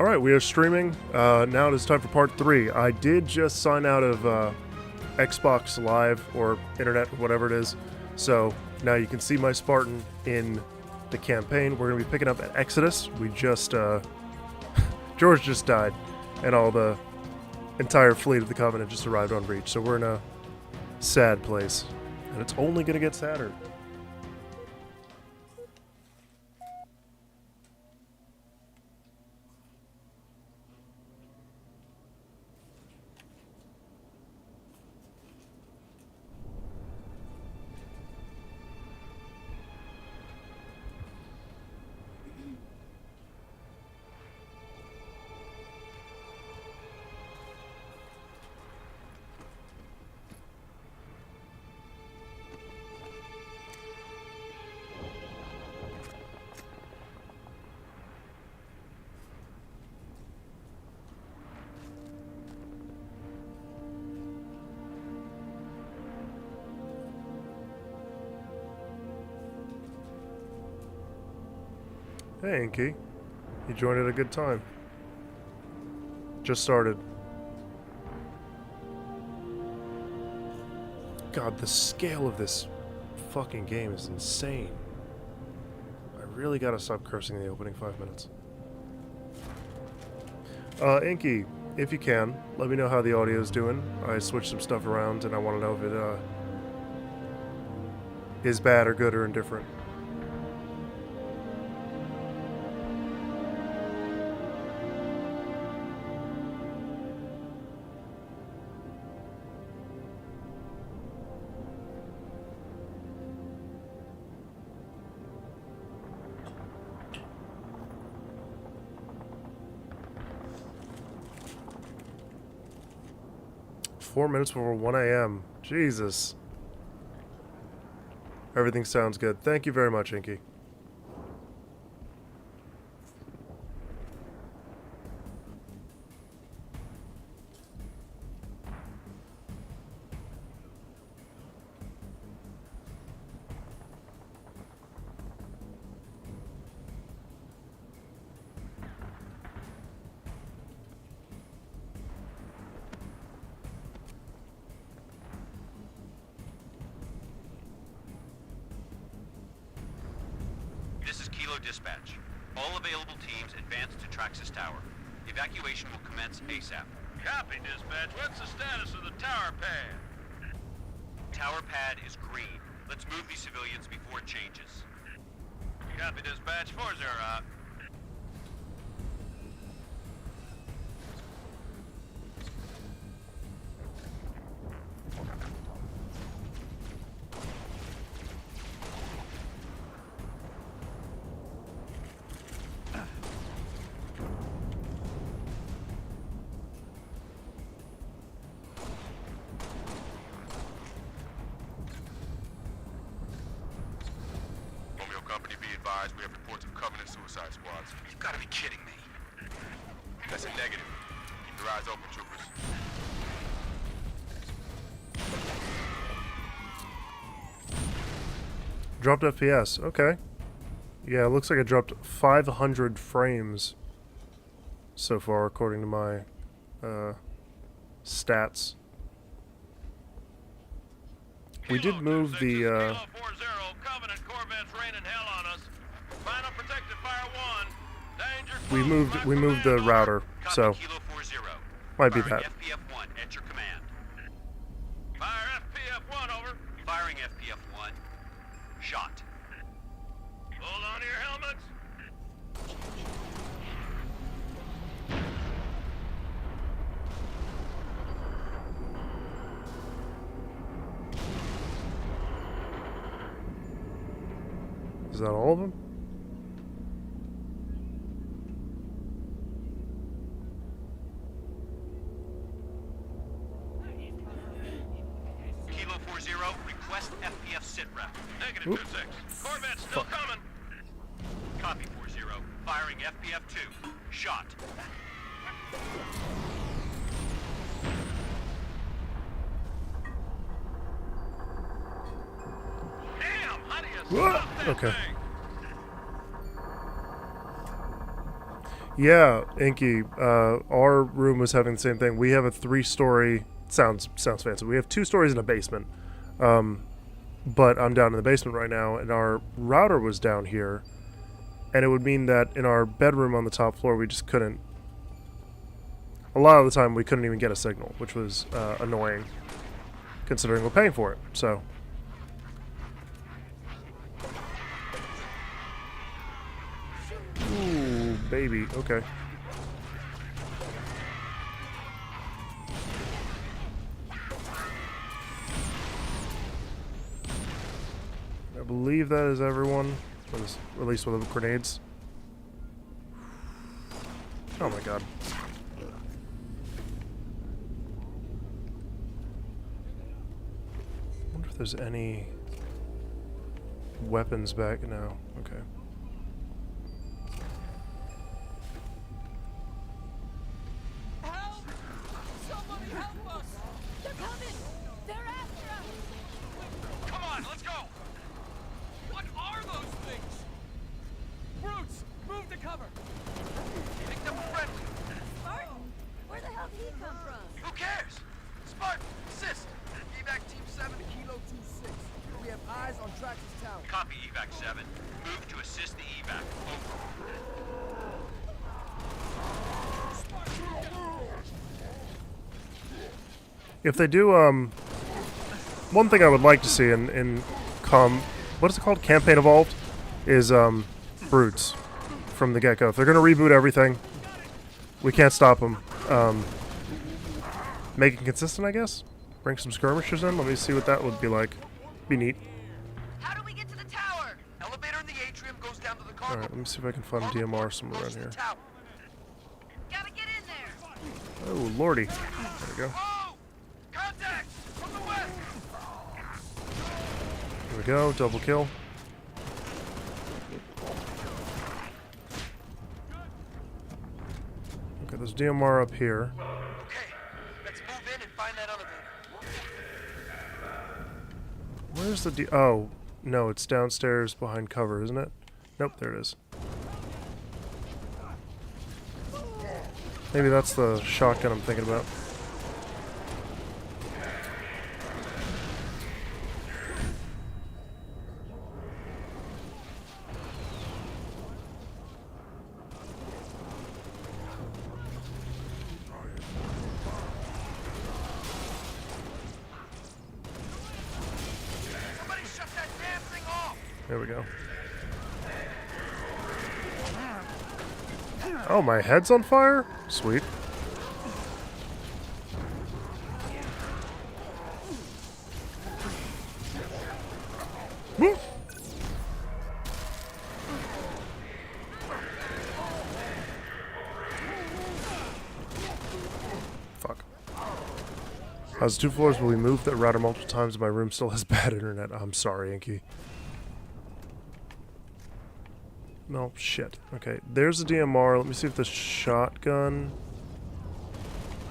Alright, we are streaming. Now it is time for part 3. I did just sign out of Xbox Live or Internet, whatever it is. So now you can see my Spartan in the campaign. We're going to be picking up at Exodus. We just, George just died, and all the entire fleet of the Covenant just arrived on Reach. So we're in a sad place, and it's only going to get sadder. Hey, Inky. You joined at a good time. Just started. God, the scale of this fucking game is insane. I really gotta stop cursing in the opening 5 minutes. Inky, if you can, let me know how the audio's doing. I switched some stuff around and I want to know if it is bad or good or indifferent. Four minutes before 1 a.m. Jesus. Everything sounds good. Thank you very much, Inky. Dispatch. All available teams advance to Traxxas Tower. Evacuation will commence ASAP. Copy, Dispatch. What's the status of the tower pad? Tower pad is green. Let's move these civilians before it changes. Copy, Dispatch. 4-0 out. Company be advised, we have reports of Covenant suicide squads. You've got to be kidding me. That's a negative. Keep your eyes open, troopers. Dropped FPS. Okay. Yeah, it looks like I dropped 500 frames so far, according to my stats. We did move the Kilo 40, Covenant Corvettes raining hell on us. Final protective fire 1. Danger. we moved the router, Copy, so Kilo 40. might be Firing that. FPF-1 at your command. Fire FPF-1 over. Firing FPF-1. Shot. Hold on to your helmets. Is that all of them? Kilo 40, request FPF sitrep. Negative 2-6. Corvette's still coming. Copy 40. Firing FPF-2. Shot. Damn, how do you stop that Okay. thing? Yeah, Inky. Our room was having the same thing. We have a 3-story. Sounds fancy. We have 2 stories in a basement. But I'm down in the basement right now, and our router was down here, and it would mean that in our bedroom on the top floor, we just couldn't. A lot of the time, we couldn't even get a signal, which was annoying, considering we're paying for it. So. Ooh, baby. Okay. I believe that is everyone, at least with the grenades. Oh my god. I wonder if there's any weapons back now. Okay. Help! Somebody help us! They're coming! They're after us! Come on, let's go! What are those things? Brutes! Move to cover! Make them friendly. Spartan! Where the hell did he come from? Who cares? Spartan, assist! Evac Team 7 to Kilo 2-6. We have eyes on Traxxas Tower. Copy, Evac 7. Move to assist the evac. Over. If they do, one thing I would like to see in what is it called? Campaign Evolved, is brutes from the get-go. If they're gonna reboot everything, we can't stop them. Make it consistent, I guess. Bring some skirmishers in. Let me see what that would be like. Be neat. How do we get to the tower? Elevator in the atrium goes down to the All cargo. right, let me see if I can find a DMR somewhere around here. Gotta get in there. Oh lordy, there we go. Whoa! Contact! From the west! Here we go. Double kill. Okay, there's DMR up here. Okay, let's move in and find that elevator. Where's the oh, no, it's downstairs behind cover, isn't it? Nope, there it is. Maybe that's the shotgun I'm thinking about. Somebody shut that damn thing off! There we go. Oh, my head's on fire? Sweet. Woo! Fuck. How's 2 floors? Will we move that router multiple times? My room still has bad internet. I'm sorry, Inky. No, shit. Okay, there's a DMR. Let me see if the shotgun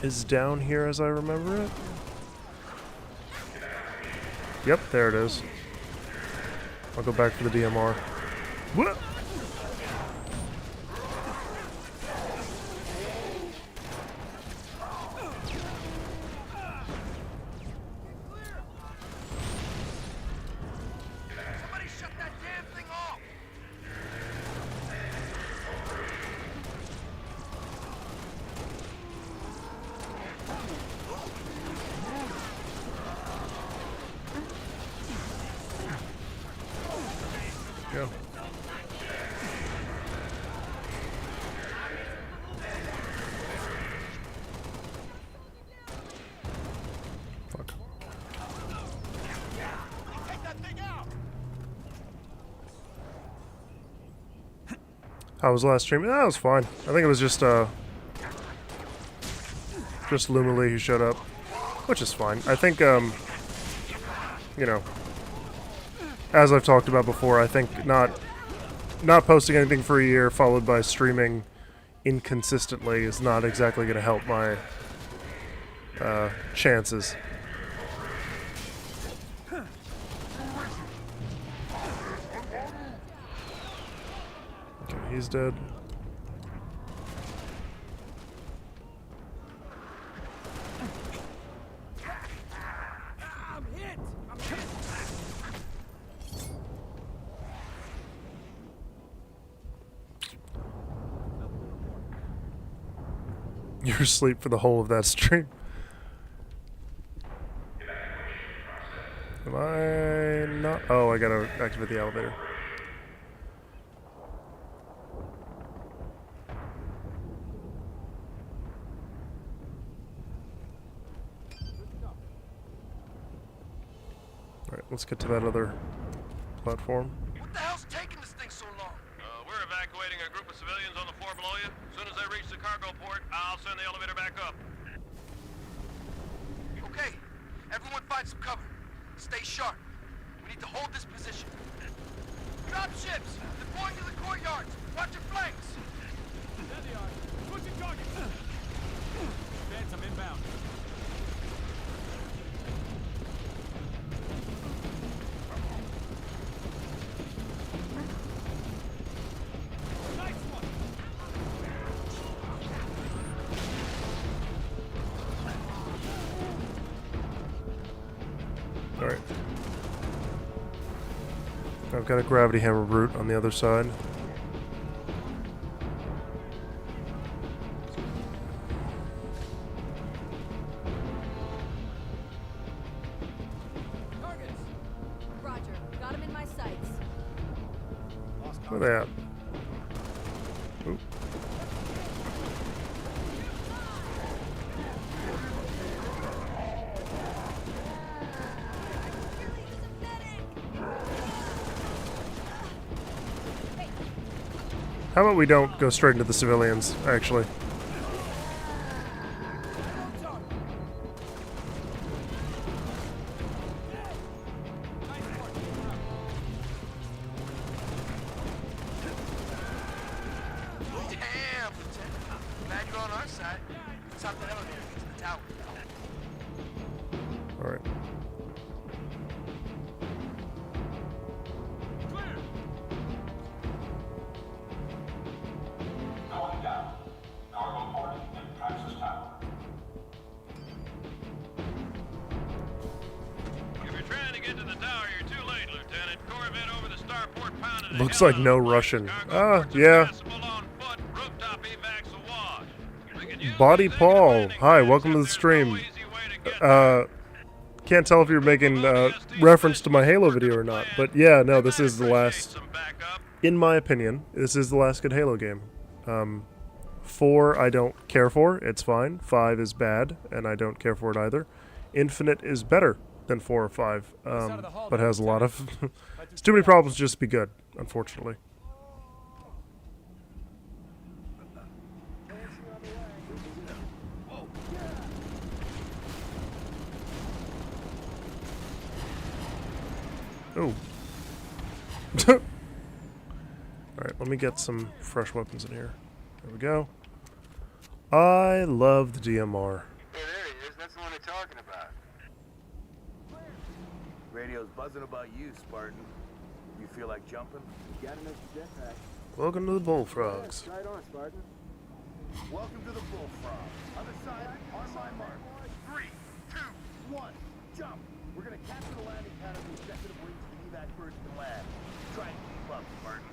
is down here as I remember it. Yep, there it is. I'll go back for the DMR. What? Somebody shut that damn thing off! Go. Fuck. Take that thing out! How was the last stream? That was fine. I think it was just Lumily who showed up, which is fine. I think you know, as I've talked about before, I think not posting anything for a year followed by streaming inconsistently is not exactly going to help my chances. Okay, he's dead. You're asleep for the whole of that stream. Am I not? Oh, I gotta activate the elevator. Alright, let's get to that other platform. What the hell's taking this thing so long? We're evacuating a group of civilians on the floor below you. As soon as they reach the cargo port, I'll send the elevator back up. Okay, everyone find some cover. Stay sharp. We need to hold this position. Drop ships! Deploying to the courtyards! Watch your flanks! There they are. Pushing targets. Phantom inbound. Nice one. Alright. I've got a gravity hammer route on the other side. Targets! Roger. Got him in my sights. Where they at? Oop. How about we don't go straight into the civilians, actually? Damn, Lieutenant. Glad you're on our side. Let's hop that elevator and get to the tower. Alright. Going down. Cargo port in Praxis Tower. If you're trying to get to the tower, you're too late, Lieutenant. Corvette over the starport pounded the Looks hell like out no of the Russian. place. Cargo Ah, port's yeah. accessible on foot. Rooftop evac's awash. We can use Body these Paul. landing Hi, pads, welcome to the except stream. there's no easy way to get there. Can't tell if you're making reference to my Halo video or not, but yeah, no, this is the last, Some backup. in my opinion, this is the last good Halo game. 4 I don't care for, it's fine. 5 is bad, and I don't care for it either. Infinite is better than 4 or 5, but has a lot of... It's too many problems just to be good, unfortunately. Oh. Alright, let me get some fresh weapons in here. There we go. I love the DMR. Hey, there he is. That's the one they're talking about. Radio's buzzing about you, Spartan. You feel like jumping? Got an extra jetpack. Welcome to the Bullfrogs. Try it on, Spartan. Welcome to the Bullfrog. Other side, on my mark. 3, 2, 1, jump! We're gonna capture the landing pad on the executive wing to the evac birds can land. Try and keep up, Spartan.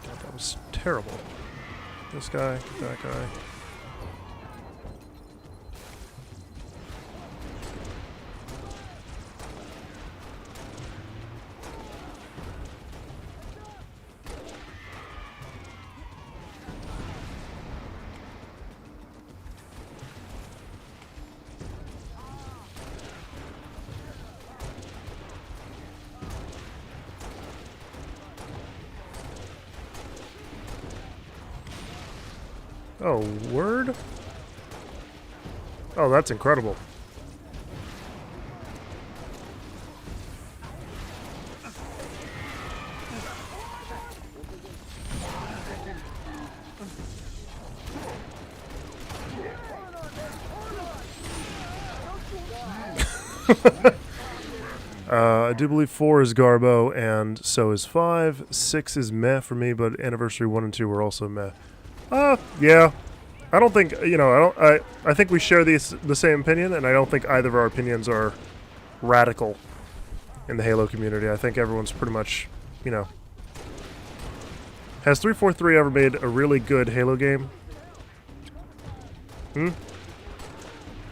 God, that was terrible. This guy, that guy. Oh, word? Oh, that's incredible. I do believe 4 is Garbo, and so is 5. 6 is meh for me, but Anniversary 1 and 2 were also meh. Yeah. I don't think, I think we share the same opinion, and I don't think either of our opinions are radical in the Halo community. I think everyone's pretty much, Has 343 ever made a really good Halo game?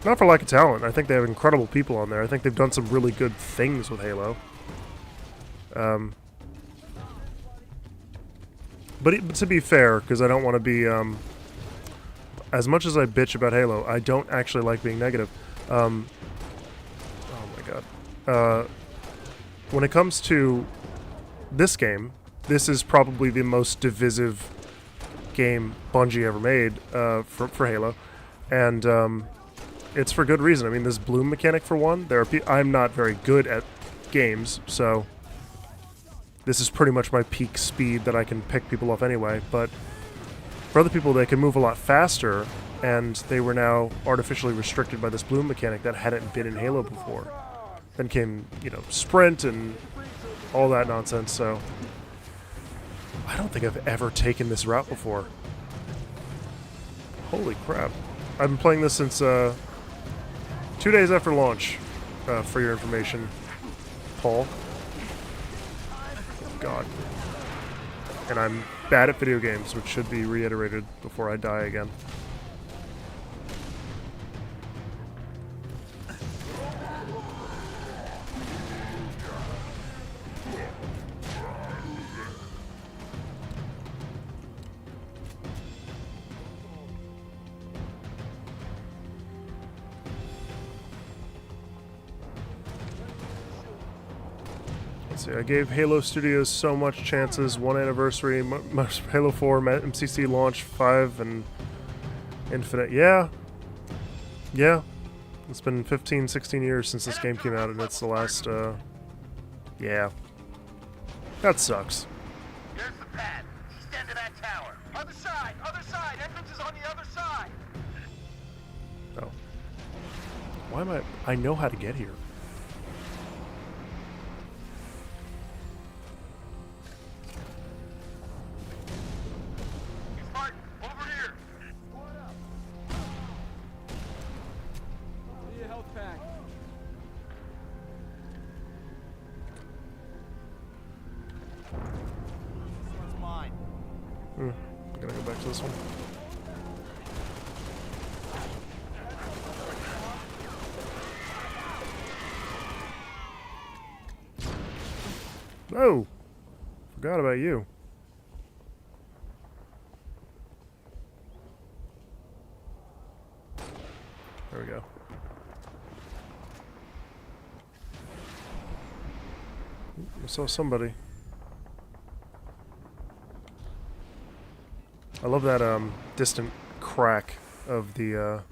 Not for lack of talent. I think they have incredible people on there. I think they've done some really good things with Halo. But to be fair, because I don't want to be... as much as I bitch about Halo, I don't actually like being negative. Oh my god. When it comes to this game, this is probably the most divisive game Bungie ever made for Halo. And it's for good reason. I mean, this bloom mechanic, for one, I'm not very good at games, so this is pretty much my peak speed that I can pick people off anyway. But for other people, they can move a lot faster, and they were now artificially restricted by this bloom mechanic that hadn't been in Halo before. Then came, sprint and all that nonsense, so I don't think I've ever taken this route before. Holy crap. I've been playing this since 2 days after launch, for your information, Paul. Oh god. And I'm bad at video games, which should be reiterated before I die again. I gave Halo Studios so much chances. 1 anniversary, Halo 4, MCC launch, 5, and Infinite. Yeah. It's been 15, 16 years since this game came out, and it's the last, yeah. That sucks. Here's the pad. East end of that tower. Other side. Entrance is on the other side. Oh. Why am I know how to get here. I'm gonna go back to this one. Oh! Forgot about you. There we go. I saw somebody. I love that distant crack of the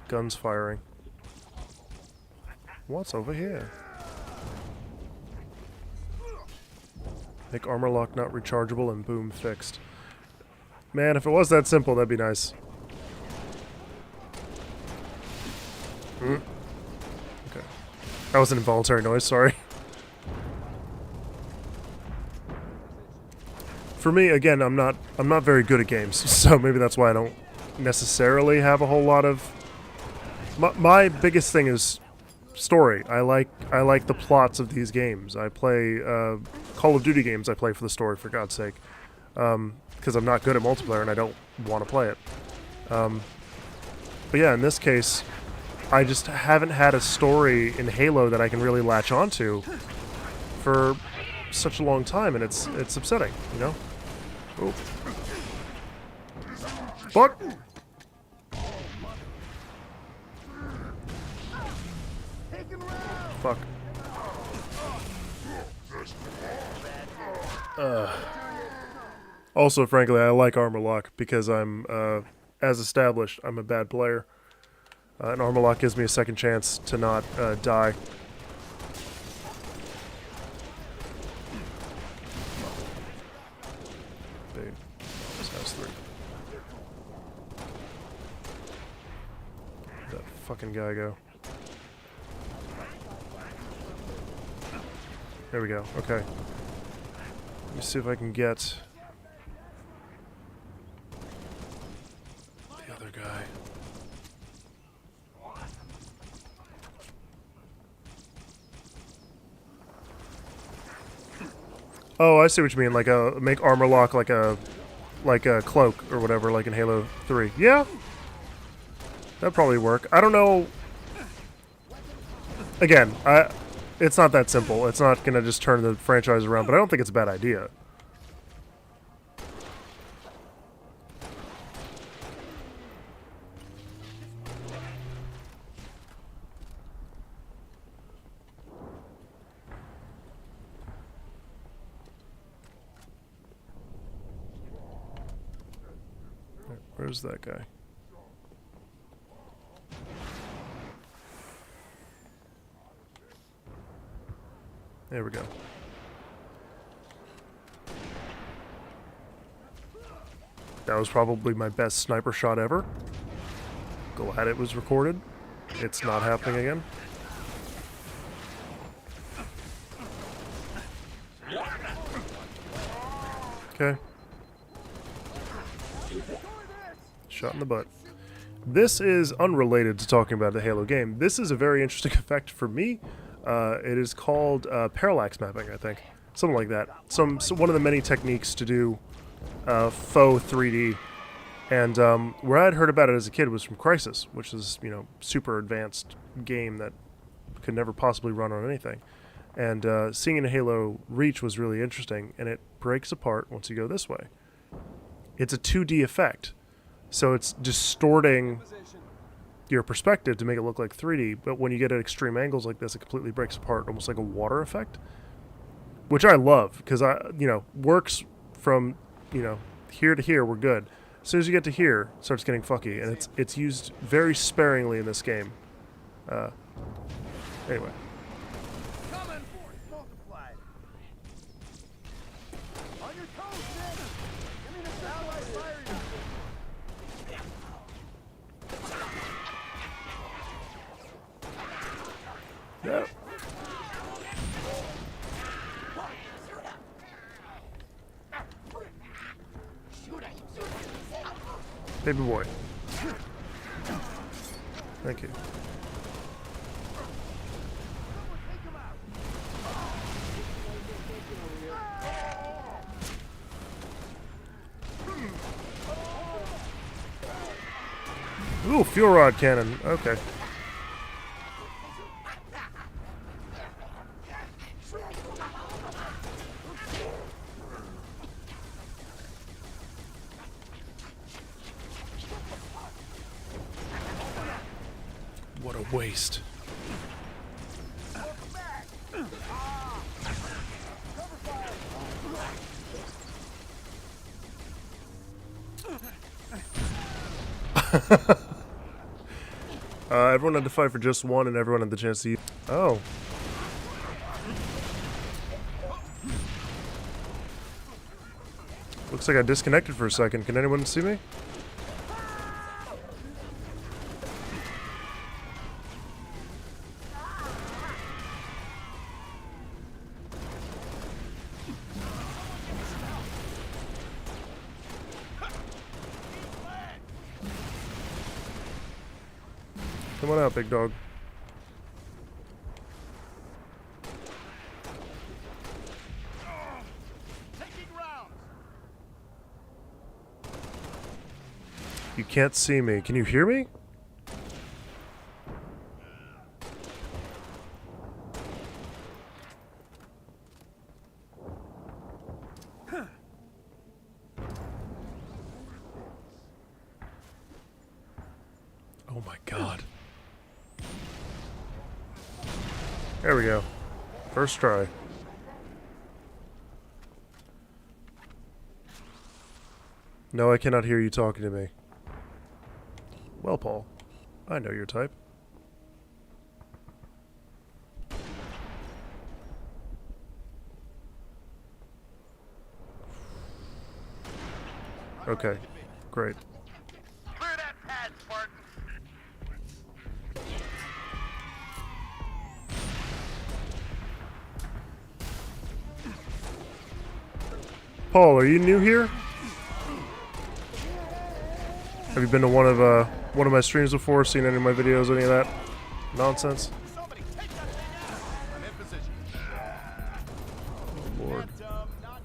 guns firing. What's over here? Make armor lock not rechargeable and boom, fixed. Man, if it was that simple, that'd be nice. Okay. That was an involuntary noise, sorry. For me, again, I'm not very good at games, so maybe that's why I don't necessarily have a whole lot of... My biggest thing is story. I like the plots of these games. I play Call of Duty games. I play for the story, for God's sake, because I'm not good at multiplayer and I don't want to play it. But yeah, in this case, I just haven't had a story in Halo that I can really latch onto for such a long time, and it's upsetting, you know? Oh. Fuck! Fuck. Also, frankly, I like armor lock because I'm, as established, I'm a bad player. And armor lock gives me a second chance to not die. Dude, this has 3. Where'd that fucking guy go? There we go. Okay. Let me see if I can get the other guy. Oh, I see what you mean. Like make armor lock like a cloak or whatever, like in Halo 3. Yeah, that'd probably work. I don't know. Again, it's not that simple. It's not gonna just turn the franchise around, but I don't think it's a bad idea. Where's that guy? There we go. That was probably my best sniper shot ever. Glad it was recorded. It's not happening again. Okay. Shot in the butt. This is unrelated to talking about the Halo game. This is a very interesting effect for me. It is called parallax mapping, I think. Something like that. One of the many techniques to do faux 3D. And where I'd heard about it as a kid was from Crysis, which is, you know, super advanced game that could never possibly run on anything. And seeing it in Halo Reach was really interesting, and it breaks apart once you go this way. It's a 2D effect. So it's distorting your perspective to make it look like 3D, but when you get at extreme angles like this, it completely breaks apart, almost like a water effect, which I love because works from here to here. We're good. As soon as you get to here, it starts getting fucky, and it's used very sparingly in this game. Anyway. No. Baby boy. Thank you. Ooh, fuel rod cannon. Okay. What a waste. Everyone had to fight for just one, and everyone had the chance to use. Oh. Looks like I disconnected for a second. Can anyone see me? Come on out, big dog. You can't see me. Can you hear me? Oh my god. There we go. First try. No, I cannot hear you talking to me. Well, Paul, I know your type. Okay, great. Clear that pad, Spartan. Paul, are you new here? Have you been to one of my streams before? Seen any of my videos? Any of that nonsense? Somebody take that thing out! I'm in position. Oh, Lord. Not good, not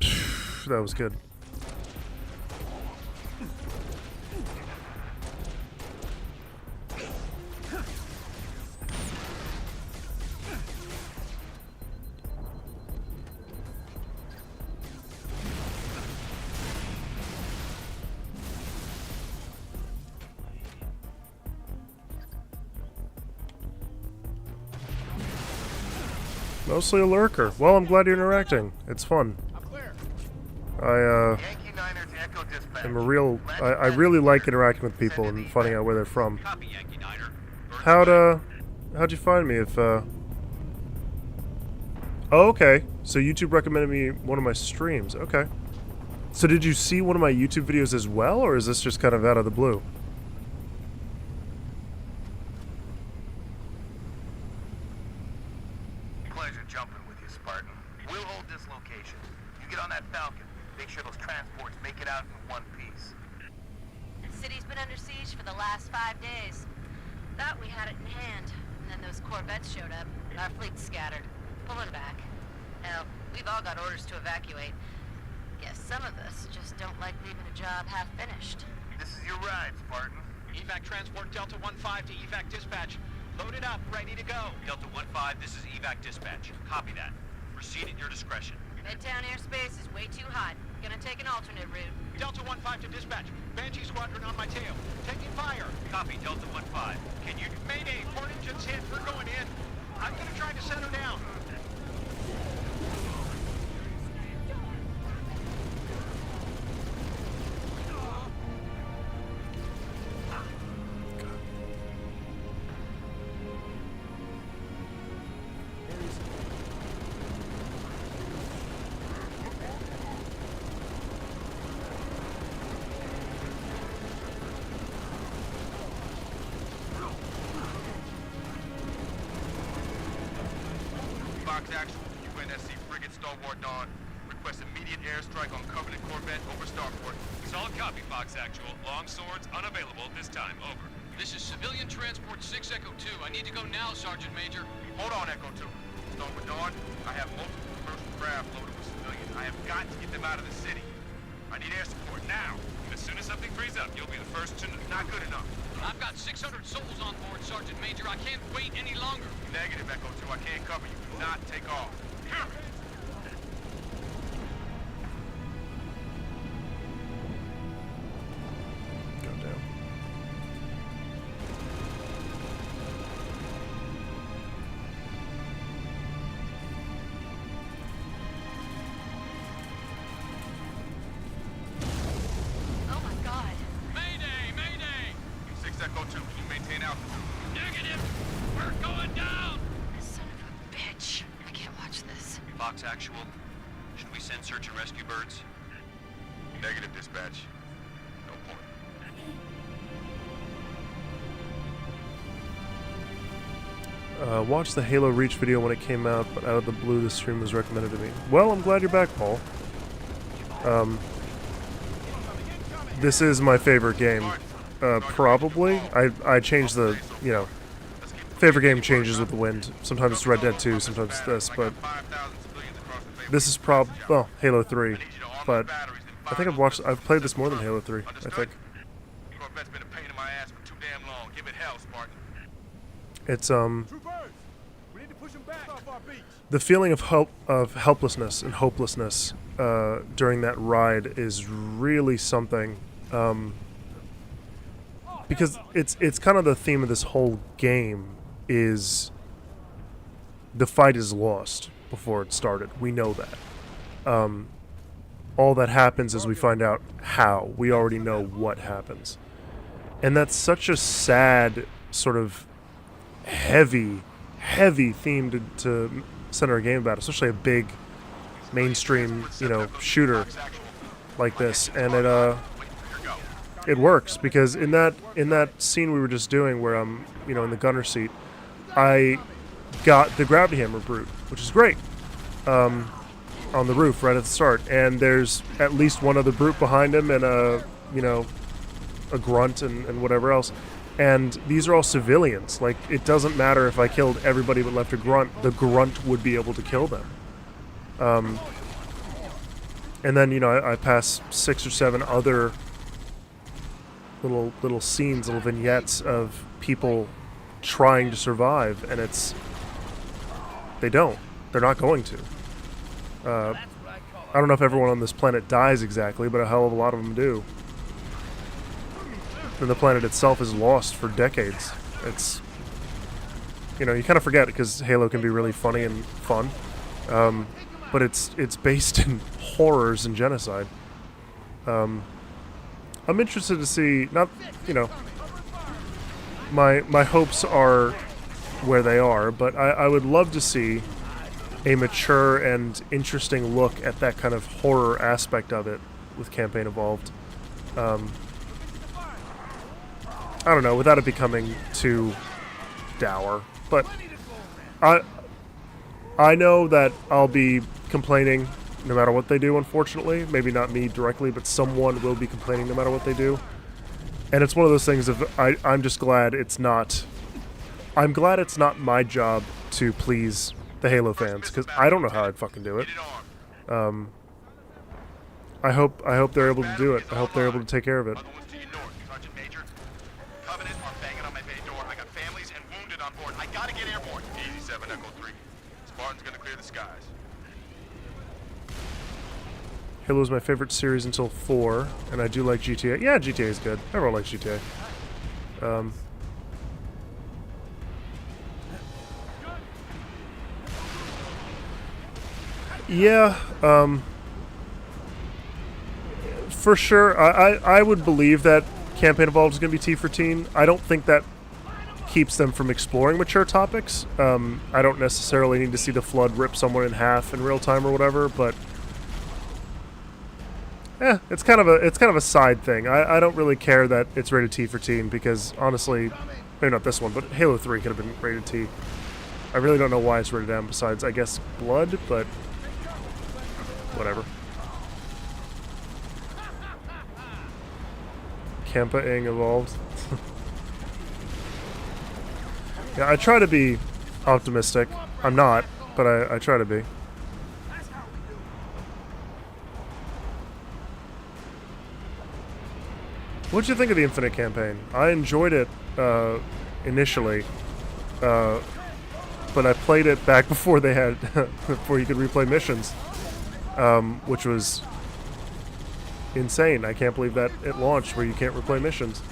good. That was good. Mostly a lurker. Well, I'm glad you're interacting. It's fun. I'm clear. Yankee Niners Echo Dispatch. I'm a real. I really like interacting with people and finding out where they're from. Copy, Yankee Niner. How'd you find me? Oh, okay. So YouTube recommended me one of my streams. Okay. So did you see one of my YouTube videos as well, or is this just kind of out of the blue? Pleasure jumping with you, Spartan. We'll hold this location. You get on that Falcon. Make sure those transports make it out in one piece. The city's been under siege for the last 5 days. Thought we had it in hand, and then those Corvettes showed up. Our fleet's scattered, pulling back. Hell, we've all got orders to evacuate. Guess some of us just don't like leaving a job half finished. This is your ride, Spartan. Evac transport Delta 1-5 to Evac dispatch. Loaded up, ready to go. Delta 1-5, this is evac dispatch. Copy that. Proceed at your discretion. Midtown airspace is way too hot. Gonna take an alternate route. Delta 1-5 to dispatch. Banshee squadron on my tail. Taking fire. Copy, Delta 1-5. Can you... Mayday, port engines hit. We're going in. I'm gonna try to set her down. Fox Actual, UNSC frigate Stalwart Dawn. Request immediate airstrike on Covenant Corvette over Starport. Solid copy, Fox Actual. Long swords unavailable this time. Over. This is civilian transport 6 Echo 2. I need to go now, Sergeant Major. Hold on, Echo 2. Stalwart Dawn, I have multiple commercial craft loaded with civilians. I have got to get them out of the city. I need air support now. As soon as something frees up, you'll be the first to... Not good enough. I've got 600 souls on board, Sergeant Major. I can't wait any longer. Negative, Echo 2. I can't cover you. Do not take off. Goddamn. Oh my god. Mayday! Mayday! 6 Echo 2, can you maintain altitude? Negative! We're going down! Son of a bitch. I can't watch this. Fox Actual, should we send search and rescue birds? Negative, dispatch. No point. Watched the Halo Reach video when it came out, but out of the blue, this stream was recommended to me. Well, I'm glad you're back, Paul. This is my favorite game. Probably. I change the, you know, favorite game changes with the wind. Sometimes it's Red Dead 2, sometimes it's this, but this is well, Halo 3. But I think I've played this more than Halo 3, I think. Corvette's been a pain in my ass for too damn long. Give it hell, Spartan. It's, Two birds. We need to push them back off our beach. the feeling of helplessness and hopelessness during that ride is really something. Because it's kind of the theme of this whole game is the fight is lost before it started. We know that. All that happens is we find out how. We already know what happens. And that's such a sad, sort of heavy theme to center a game about, especially a big mainstream, shooter. like this, and it works because in that scene we were just doing where I'm in the gunner seat, I got the gravity hammer brute, which is great, on the roof right at the start, and there's at least one other brute behind him and a grunt and whatever else. And these are all civilians. Like, it doesn't matter if I killed everybody but left a grunt. The grunt would be able to kill them. And then, I pass 6 or 7 other little scenes, little vignettes of people trying to survive, and they're not going to. I don't know if everyone on this planet dies exactly, but a hell of a lot of them do. And the planet itself is lost for decades. It's, you kind of forget because Halo can be really funny and fun, but it's based in horrors and genocide. I'm interested to see, my hopes are where they are, but I would love to see a mature and interesting look at that kind of horror aspect of it with Campaign Evolved. I don't know, without it becoming too dour, but I know that I'll be complaining no matter what they do, unfortunately. Maybe not me directly, but someone will be complaining no matter what they do. And it's one of those things of, I'm just glad it's not... I'm glad it's not my job to please the Halo fans, because I don't know how I'd fucking do it. I hope they're able to do it. I hope they're able to take care of it. Halo is my favorite series until 4, and I do like GTA. Yeah, GTA is good. Everyone likes GTA. Yeah, for sure. I would believe that Campaign Evolved is going to be T for teen. I don't think that keeps them from exploring mature topics. I don't necessarily need to see the Flood rip someone in half in real time or whatever, but it's kind of a side thing. I don't really care that it's rated T for teen because honestly, maybe not this one, but Halo 3 could have been rated T. I really don't know why it's rated M besides, I guess, blood, but whatever. Campaign Evolved. Yeah, I try to be optimistic. I'm not, but I try to be. What'd you think of the Infinite campaign? I enjoyed it initially, but I played it back before they had before you could replay missions, which was insane. I can't believe that it launched where you can't replay missions.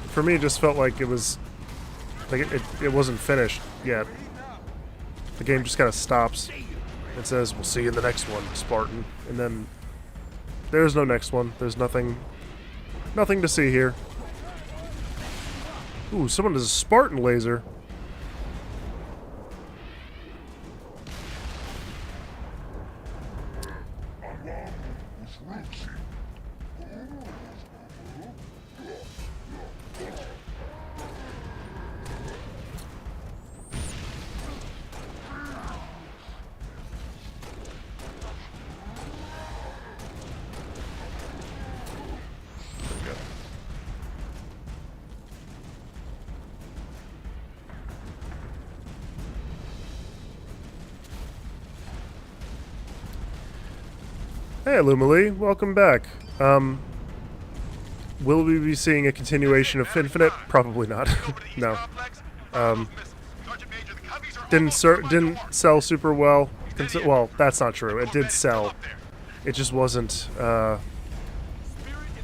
For me, it just felt like it was like it wasn't finished yet. The game just kind of stops. It says, "We'll see you in the next one, Spartan," and then there's no next one. There's nothing to see here. Ooh, someone has a Spartan laser. Hey, Lumily, welcome back. Will we be seeing a continuation of Infinite? Probably not. No. Didn't sell super well. Well, that's not true. It did sell. It just wasn't. By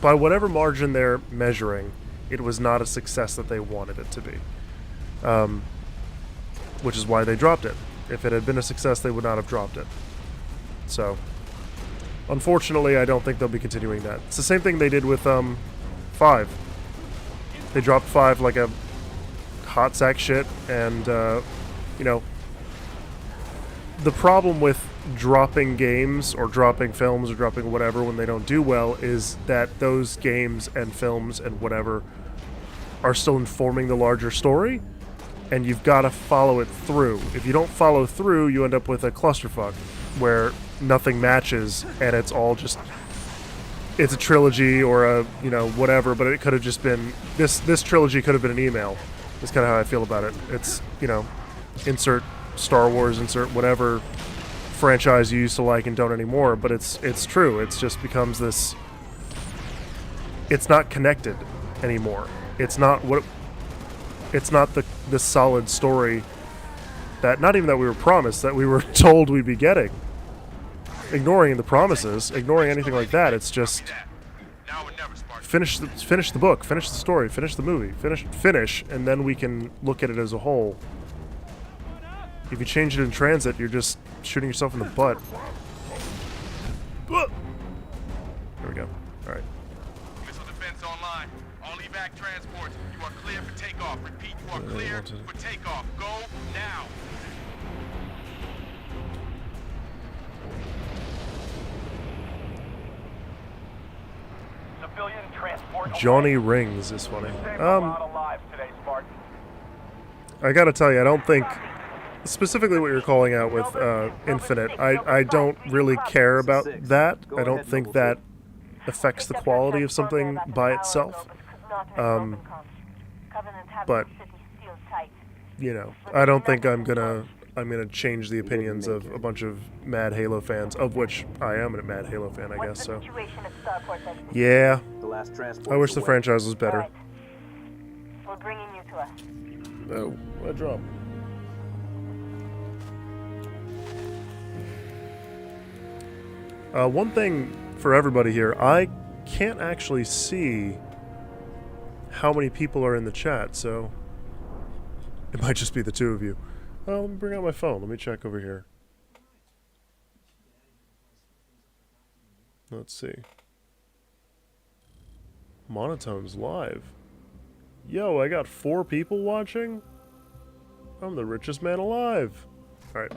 whatever margin they're measuring, it was not a success that they wanted it to be. Which is why they dropped it. If it had been a success, they would not have dropped it. So, unfortunately, I don't think they'll be continuing that. It's the same thing they did with 5. They dropped 5 like a hot sack shit, and you know, the problem with dropping games or dropping films or dropping whatever when they don't do well is that those games and films and whatever are still informing the larger story, and you've got to follow it through. If you don't follow through, you end up with a clusterfuck where nothing matches, and it's all just, it's a trilogy or a, you know, whatever, but it could have just been, this trilogy could have been an email. That's kind of how I feel about it. It's, you know, insert Star Wars, insert whatever franchise you used to like and don't anymore, but it's true. It's just becomes this, it's not connected anymore. It's not what, it's not the solid story that, not even that we were promised, that we were told we'd be getting. Ignoring the promises, ignoring anything like that, it's just finish the book, finish the story, finish the movie, finish, and then we can look at it as a whole. If you change it in transit, you're just shooting yourself in the butt. There we go. All right. Missile defense online. All evac transports. You are clear for takeoff. Repeat, you are clear for takeoff. Go now. Civilian transport. Johnny Rings is funny. Alive today, Spartan. I gotta tell you, I don't think, specifically what you're calling out with Infinite, I don't really care about that. I don't think that affects the quality of something by itself. But, you know, I don't think I'm gonna change the opinions of a bunch of mad Halo fans, of which I am a mad Halo fan, I guess, so. Yeah, I wish the franchise was better. We're bringing you to us. Oh, what a drop. One thing for everybody here, I can't actually see how many people are in the chat, so it might just be the two of you. Let me bring out my phone. Let me check over here. Let's see. Monotone's live. Yo, I got 4 people watching? I'm the richest man alive. Alright.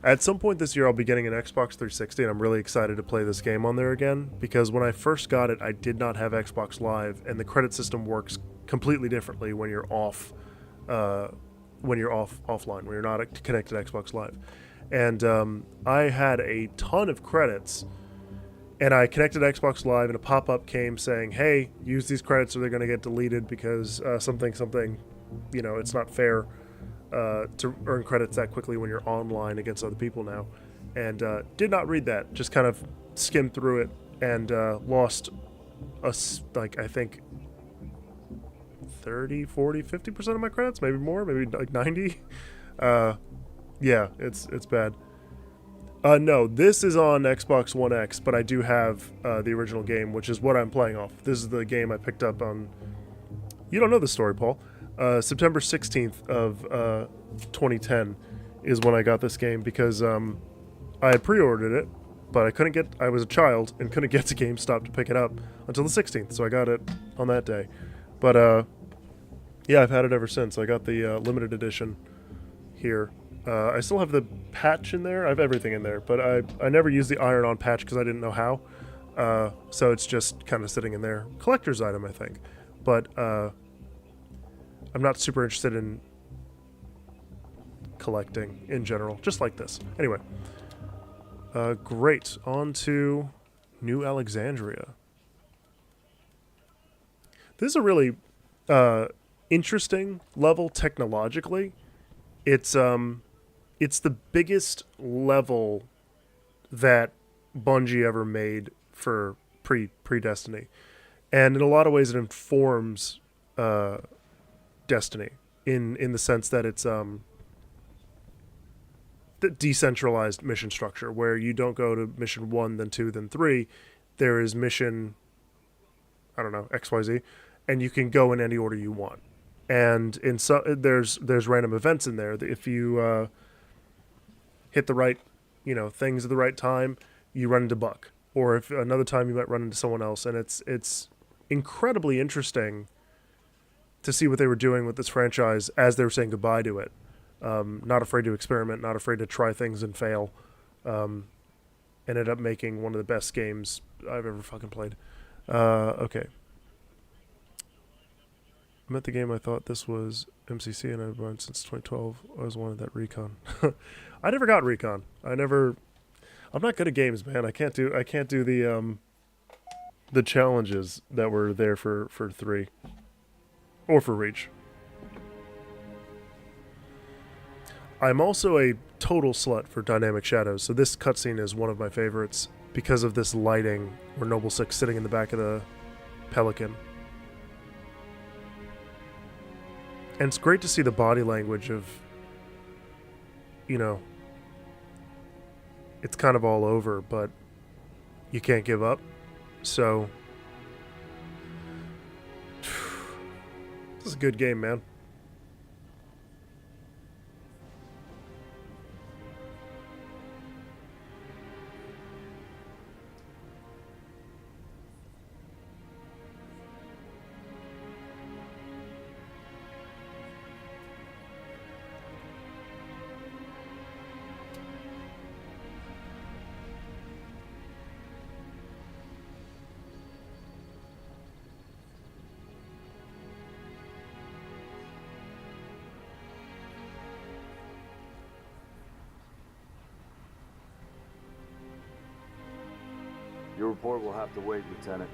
At some point this year, I'll be getting an Xbox 360, and I'm really excited to play this game on there again, because when I first got it, I did not have Xbox Live, and the credit system works completely differently when you're off, offline, when you're not connected to Xbox Live. And I had a ton of credits, and I connected to Xbox Live, and a pop-up came saying, hey, use these credits or they're going to get deleted because something, you know, it's not fair to earn credits that quickly when you're online against other people now. And did not read that, just kind of skimmed through it and lost, like, I think 30, 40, 50% of my credits, maybe more, maybe like 90. Yeah, it's bad. No, this is on Xbox One X, but I do have the original game, which is what I'm playing off. This is the game I picked up on... You don't know the story, Paul. September 16th of 2010 is when I got this game, because I had pre-ordered it, but I was a child and couldn't get to GameStop to pick it up until the 16th, so I got it on that day. But, yeah, I've had it ever since. I got the limited edition here. I still have the patch in there. I have everything in there, but I never used the iron-on patch because I didn't know how. So it's just kind of sitting in there. Collector's item, I think. But I'm not super interested in collecting in general, just like this. Anyway, great. On to New Alexandria. This is a really interesting level technologically. It's the biggest level that Bungie ever made for pre-Destiny. And in a lot of ways it informs Destiny in the sense that it's the decentralized mission structure where you don't go to mission 1, then 2, then 3. There is mission, I don't know, XYZ, and you can go in any order you want. And there's random events in there that if you hit the right, things at the right time, you run into Buck. Or if another time you might run into someone else. And it's incredibly interesting to see what they were doing with this franchise as they were saying goodbye to it. Not afraid to experiment, not afraid to try things and fail. Ended up making one of the best games I've ever fucking played. Okay. I met the game. I thought this was MCC, and I've run since 2012. I always wanted that recon. I never got recon. I'm not good at games, man. I can't do the challenges that were there for 3 or for Reach. I'm also a total slut for dynamic shadows, so this cutscene is one of my favorites because of this lighting where Noble Six sitting in the back of the Pelican. And it's great to see the body language of, you know, it's kind of all over, but you can't give up. So, this is a good game, man. Your report will have to wait, Lieutenant.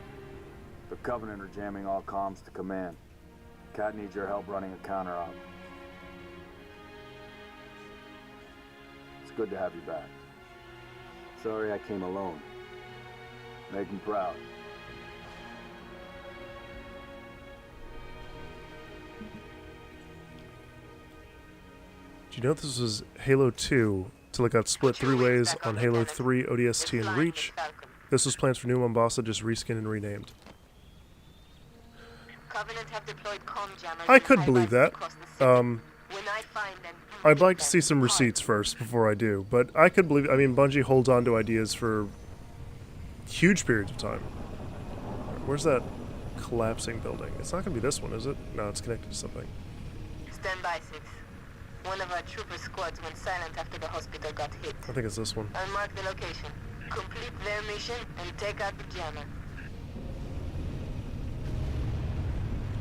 The Covenant are jamming all comms to command. Cat needs your help running a counter-op. It's good to have you back. Sorry I came alone. Make him proud. Do you know this was Halo 2 till it got split 3 ways on Halo 3, ODST, and Reach? This was plans for New Mombasa, just reskinned and renamed. I could believe that. I'd like to see some receipts first before I do, but I could believe. I mean, Bungie holds on to ideas for huge periods of time. Where's that collapsing building? It's not going to be this one, is it? No, it's connected to something. Stand by, Six. One of our trooper squads went silent after the hospital got hit. I think it's this one. I'll mark the location. Complete their mission and take out the jammer.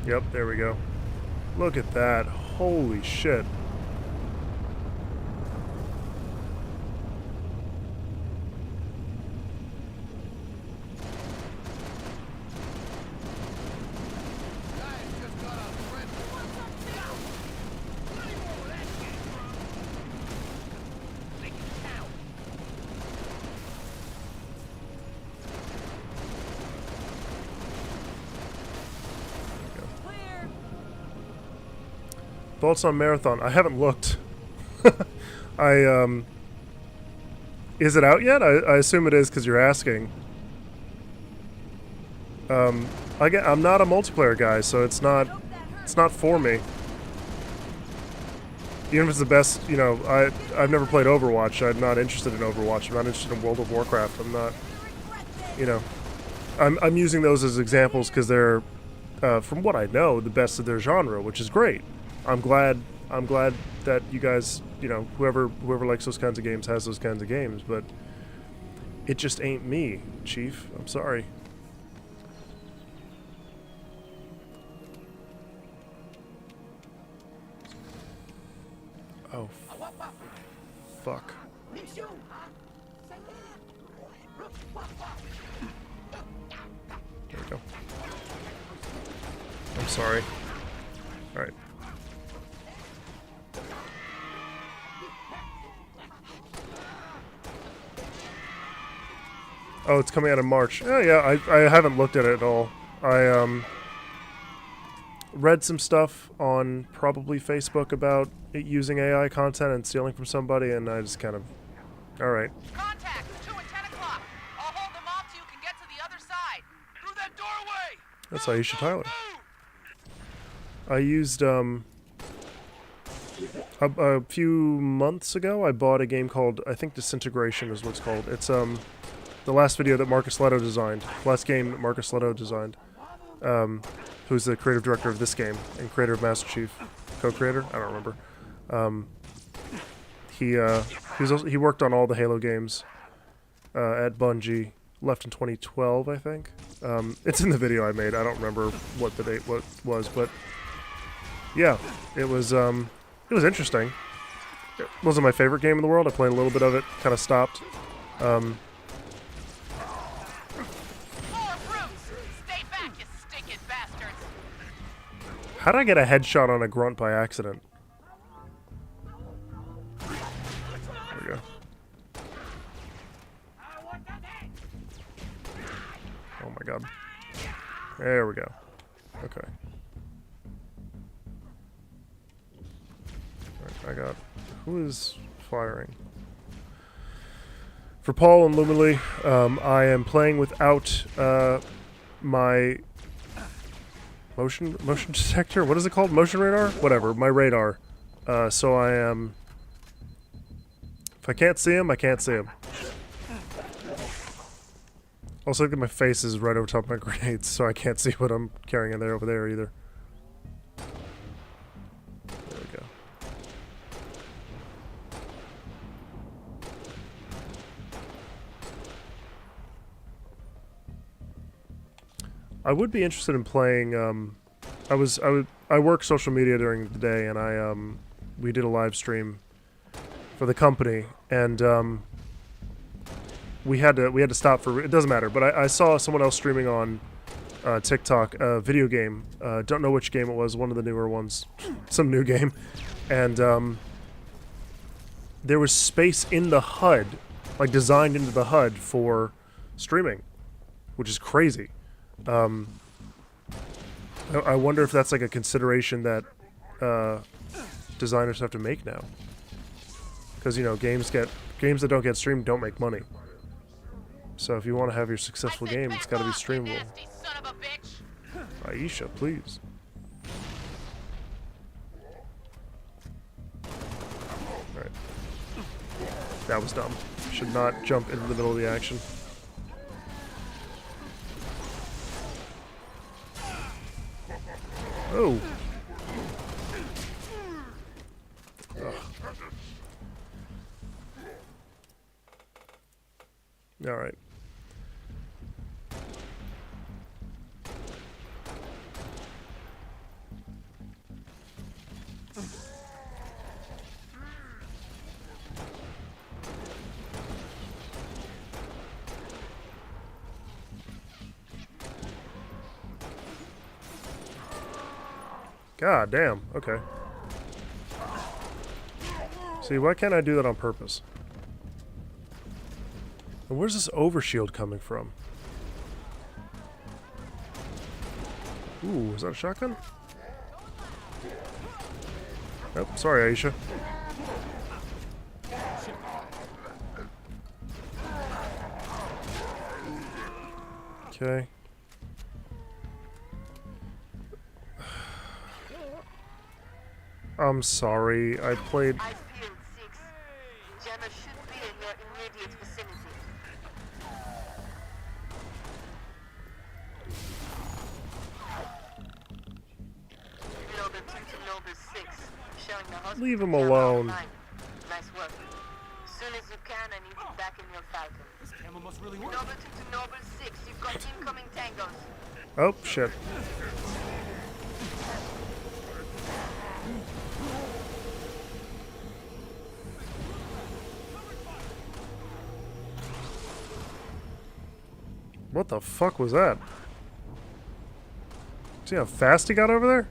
Yep, there we go. Look at that. Holy shit. Thoughts on Marathon? I haven't looked. Is it out yet? I assume it is because you're asking. I'm not a multiplayer guy, so it's not for me. Even if it's the best, you know, I've never played Overwatch. I'm not interested in Overwatch. I'm not interested in World of Warcraft. I'm not, you know, I'm using those as examples because they're, from what I know, the best of their genre, which is great. I'm glad that you guys, you know, whoever likes those kinds of games has those kinds of games, but it just ain't me, Chief. I'm sorry. Oh, fuck. There we go. I'm sorry. All right. Oh, it's coming out in March. Oh, yeah, I haven't looked at it at all. I read some stuff on probably Facebook about it using AI content and stealing from somebody, and I just kind of... Alright. Contact! 2 at 10 o'clock! I'll hold them off so you can get to the other side! Through that doorway! That's Aisha Tyler. I used, a few months ago, I bought a game called, I think Disintegration is what it's called. It's, the last video that Marcus Leto designed. Last game that Marcus Leto designed. Who's the creative director of this game and creator of Master Chief. Co-creator? I don't remember. he worked on all the Halo games at Bungie. Left in 2012, I think. It's in the video I made. I don't remember what the date was, but yeah, it was interesting. It wasn't my favorite game in the world. I played a little bit of it, kind of stopped. More brutes! Stay back, you stinking bastards! How did I get a headshot on a grunt by accident? There we go. Oh my god. There we go. Okay. Alright, I got... Who is firing? For Paul and Lumily, I am playing without my motion detector? What is it called? Motion radar? Whatever, my radar. So I am... If I can't see him, I can't see him. Also, look at my face is right over top of my grenades, so I can't see what I'm carrying in there over there either. There we go. I would be interested in playing. I work social media during the day, and we did a live stream for the company, and we had to stop for, it doesn't matter, but I saw someone else streaming on TikTok a video game. Don't know which game it was, one of the newer ones, some new game, and there was space in the HUD, like designed into the HUD for streaming, which is crazy. I wonder if that's like a consideration that designers have to make now, because you know games that don't get streamed don't make money. So if you want to have your successful game, it's got to be streamable. Aisha, please. Alright. That was dumb. Should not jump into the middle of the action. Oh! Ugh. Alright. God damn, okay. See, why can't I do that on purpose? And where's this overshield coming from? Ooh, is that a shotgun? Oh, sorry, Aisha. Okay. I'm sorry, I played... I feel 6. Jenna should be in your immediate vicinity. Noble 2 to Noble 6. Showing the hospital. Leave him alone. Nice work. As soon as you can, I need you back in your Falcon. This camera must really work. Noble 2 to Noble 6. You've got incoming tangos. Oh, shit. What the fuck was that? See how fast he got over there?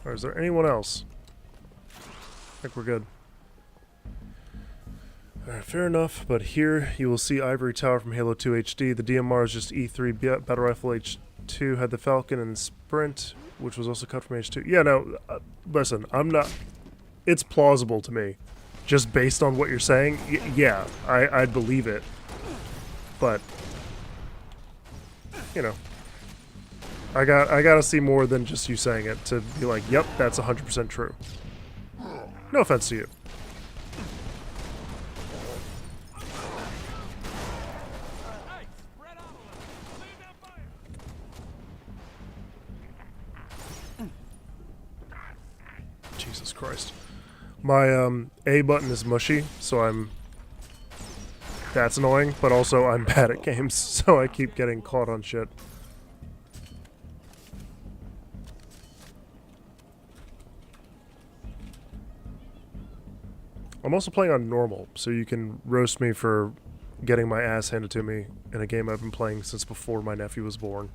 Or is there anyone else? I think we're good. Alright, fair enough, but here you will see Ivory Tower from Halo 2 HD. The DMR is just E3 Battle Rifle H2, had the Falcon and Sprint, which was also cut from H2. Yeah, no, listen, I'm not... It's plausible to me. Just based on what you're saying, yeah, I'd believe it. But, you know. I gotta see more than just you saying it to be like, yep, that's 100% true. No offense to you. Hey, spread out a little. Leave that fire. Jesus Christ. My A button is mushy, so that's annoying, but also I'm bad at games, so I keep getting caught on shit. I'm also playing on normal, so you can roast me for getting my ass handed to me in a game I've been playing since before my nephew was born.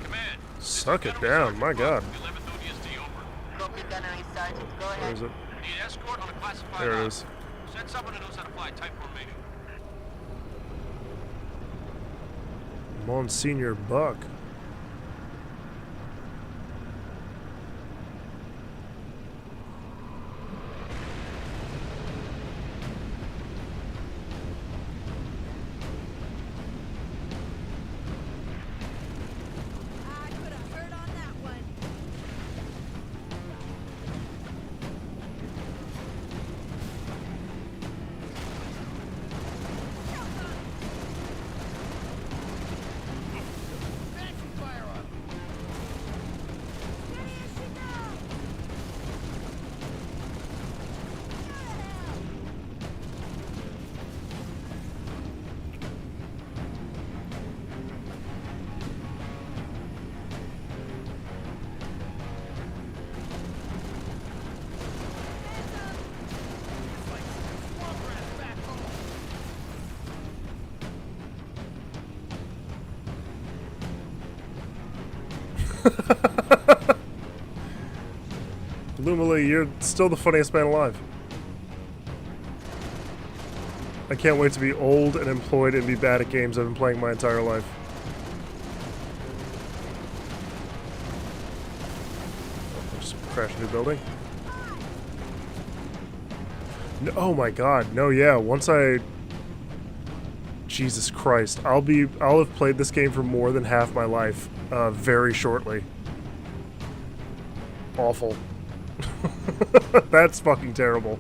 Command. Suck it down, my god. 11th ODST over. Copy, Gunnery Sergeant. Go Where ahead. is it? Need escort on a classified There it op. is. Send someone who knows how to fly type formation. Monsignor Buck. I could have heard on that one. Fancy firearm. Steady as she goes. It's like swamp rats back home. Lumily, you're still the funniest man alive. I can't wait to be old and employed and be bad at games I've been playing my entire life. Just crash into a building. No, oh my god, no, yeah, once I... Jesus Christ, I'll have played this game for more than half my life, very shortly. Awful. That's fucking terrible.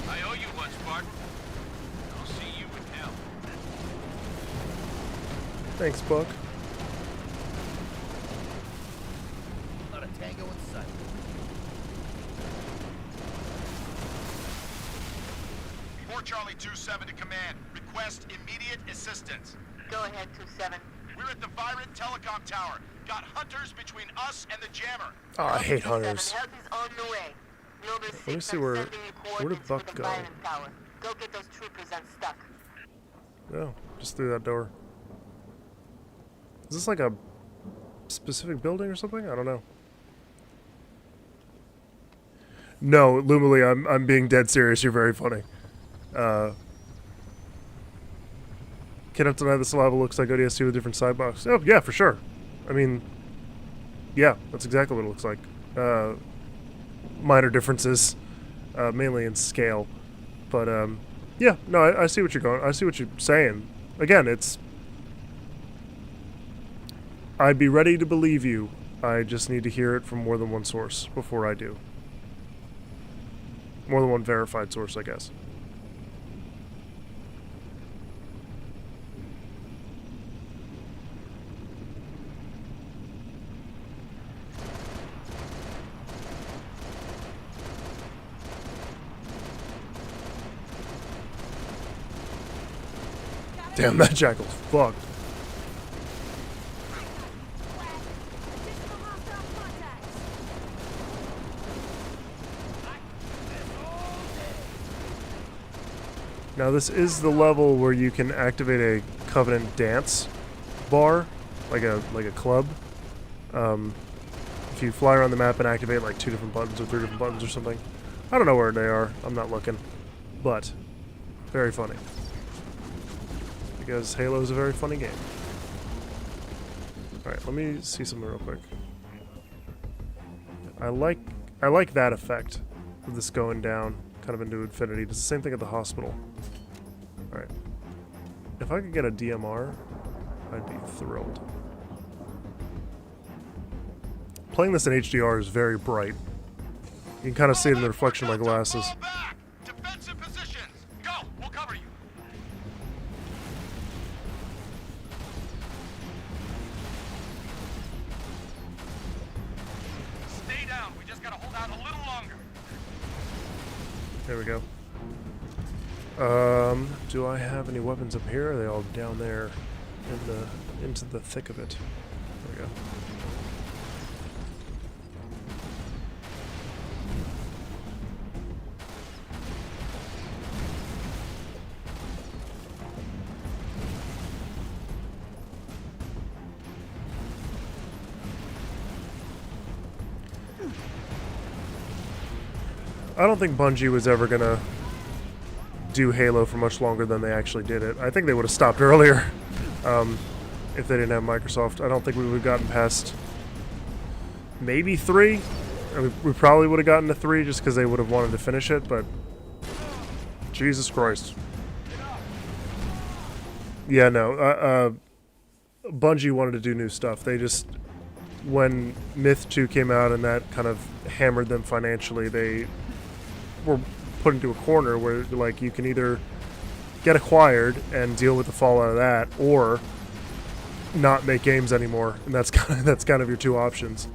I owe you one, Spartan. I'll see you in hell. Thanks, Buck. Not a tango in sight. Report Charlie 2-7 to command. Request immediate assistance. Go ahead, 2-7. We're at the Virant Telecom Tower. Got hunters between us and the jammer. Oh, I hate 2-7, hunters. help is on the way. Number 6, Let me see I'm where- sending you where did coordinates Buck for the go? Virant Tower. Go get those troopers unstuck. Oh, just through that door. Is this like a specific building or something? I don't know. No, Lumily, I'm being dead serious. You're very funny. Cannot deny the saliva looks like ODST with a different side box. Oh, yeah, for sure. I mean, yeah, that's exactly what it looks like. Minor differences, mainly in scale. But, yeah, no, I see what you're going. I see what you're saying. Again, it's... I'd be ready to believe you. I just need to hear it from more than one source before I do. More than one verified source, I guess. Damn, that jackal's fucked. Additional hostile contacts. Now this is the level where you can activate a Covenant dance bar, like a club. If you fly around the map and activate like 2 different buttons or 3 different buttons or something. I don't know where they are. I'm not looking. But very funny. Because Halo is a very funny game. Alright, let me see something real quick. I like that effect of this going down kind of into infinity. It's the same thing at the hospital. Alright. If I could get a DMR, I'd be thrilled. Playing this in HDR is very bright. You can kind of see it in the reflection of my glasses. Fall back! Defensive positions! Go! We'll cover you! Stay down. We just gotta hold out a little longer. There we go. Do I have any weapons up here? Are they all down there into the thick of it? There we go. I don't think Bungie was ever gonna do Halo for much longer than they actually did it. I think they would have stopped earlier if they didn't have Microsoft. I don't think we would have gotten past maybe 3. I mean, we probably would have gotten to 3 just because they would have wanted to finish it, but Jesus Christ. Yeah, no. Bungie wanted to do new stuff. They just, when Myth 2 came out and that kind of hammered them financially, they were put into a corner where like you can either get acquired and deal with the fallout of that, or not make games anymore, and that's kind of your 2 options.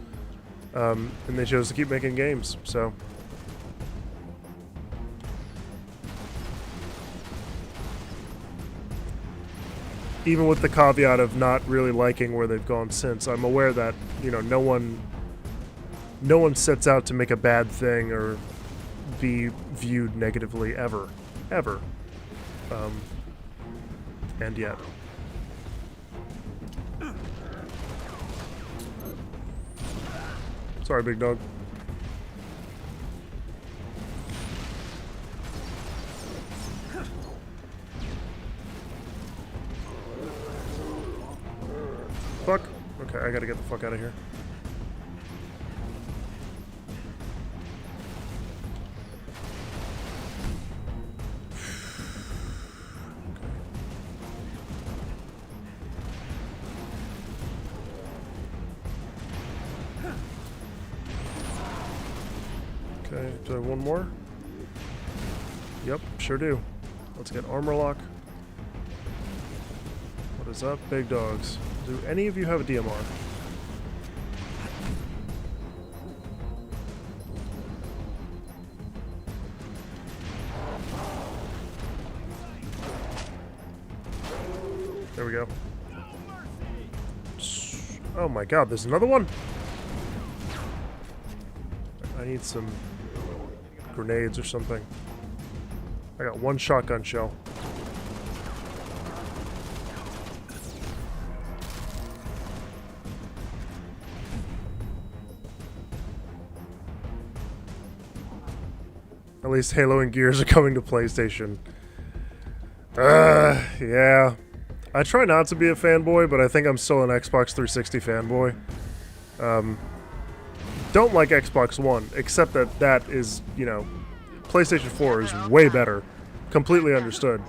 And they chose to keep making games. So even with the caveat of not really liking where they've gone since, I'm aware that no one sets out to make a bad thing or be viewed negatively ever. And yet. Sorry, big dog. Fuck. Okay, I gotta get the fuck out of here. Okay, do I have one more? Yep, sure do. Let's get armor lock. What is up, big dogs? Do any of you have a DMR? There we go. Oh my god, there's another one? I need some grenades or something. I got 1 shotgun shell. At least Halo and Gears are coming to PlayStation. Yeah. I try not to be a fanboy, but I think I'm still an Xbox 360 fanboy. Don't like Xbox One, except that is, PlayStation 4 is way better. Completely understood.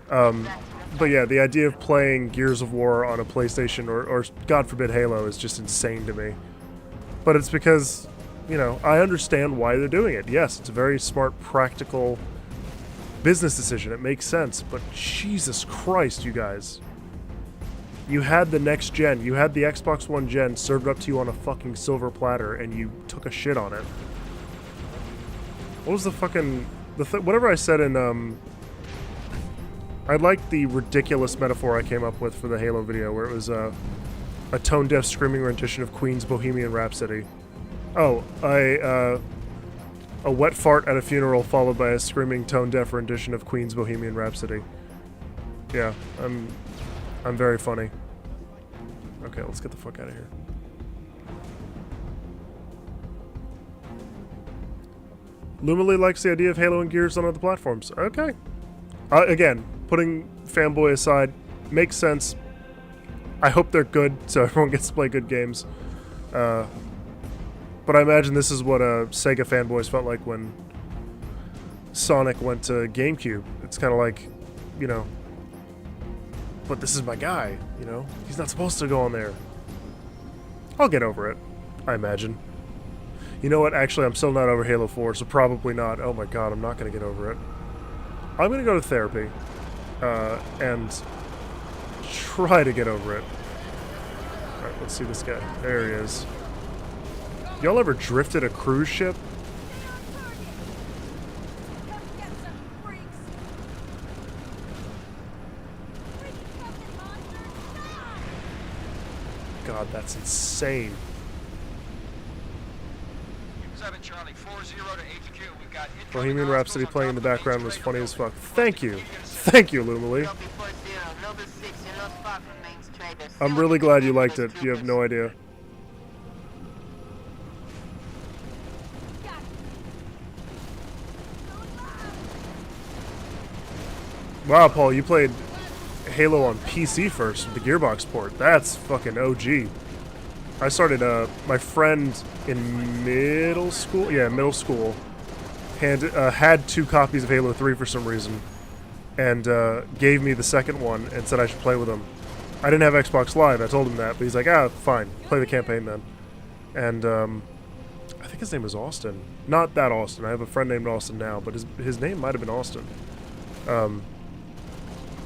But yeah, the idea of playing Gears of War on a PlayStation or God forbid Halo is just insane to me. But it's because, I understand why they're doing it. Yes, it's a very smart, practical business decision. It makes sense. But Jesus Christ, you guys. You had the next gen. You had the Xbox One gen served up to you on a fucking silver platter, and you took a shit on it. What was the fucking... whatever I said in I liked the ridiculous metaphor I came up with for the Halo video, where it was a tone-deaf screaming rendition of Queen's Bohemian Rhapsody. Oh, a wet fart at a funeral followed by a screaming tone-deaf rendition of Queen's Bohemian Rhapsody. Yeah, I'm very funny. Okay, let's get the fuck out of here. Lumily likes the idea of Halo and Gears on other platforms. Okay. Again, putting fanboy aside, makes sense. I hope they're good, so everyone gets to play good games. But I imagine this is what Sega fanboys felt like when Sonic went to GameCube. It's kind of like, you know, but this is my guy, you know? He's not supposed to go on there. I'll get over it, I imagine. You know what? Actually, I'm still not over Halo 4, so probably not. Oh my god, I'm not going to get over it. I'm going to go to therapy and try to get over it. Alright, let's see this guy. There he is. Y'all ever drifted a cruise ship? Come get some freaks. Freaky Covenant monster, die! God, that's insane. 7 Charlie, 40 to HQ. We've got Bohemian Rhapsody playing in the background was funny as fuck. Thank you. Thank you, Lumily. I'm really glad you liked it. You have no idea. Wow, Paul, you played Halo on PC first with the Gearbox port. That's fucking OG. I started, my friend in middle school, had 2 copies of Halo 3 for some reason, and gave me the second one and said I should play with him. I didn't have Xbox Live, I told him that, but he's like, ah, fine, play the campaign then. And I think his name was Austin. Not that Austin, I have a friend named Austin now, but his name might have been Austin.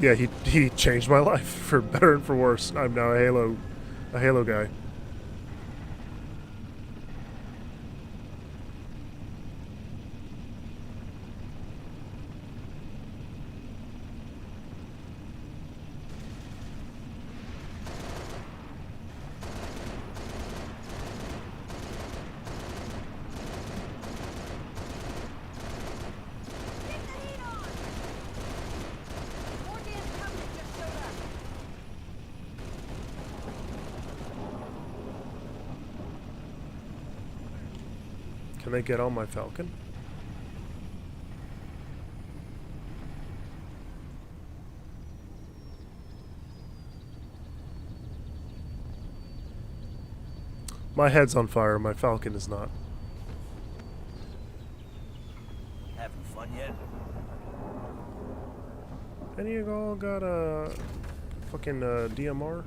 Yeah, he changed my life, for better and for worse. I'm now a Halo guy. Get the heat on! More damn Covenant just showed up. Can they get on my Falcon? My head's on fire, my Falcon is not. Having fun yet? Any of y'all got a fucking DMR?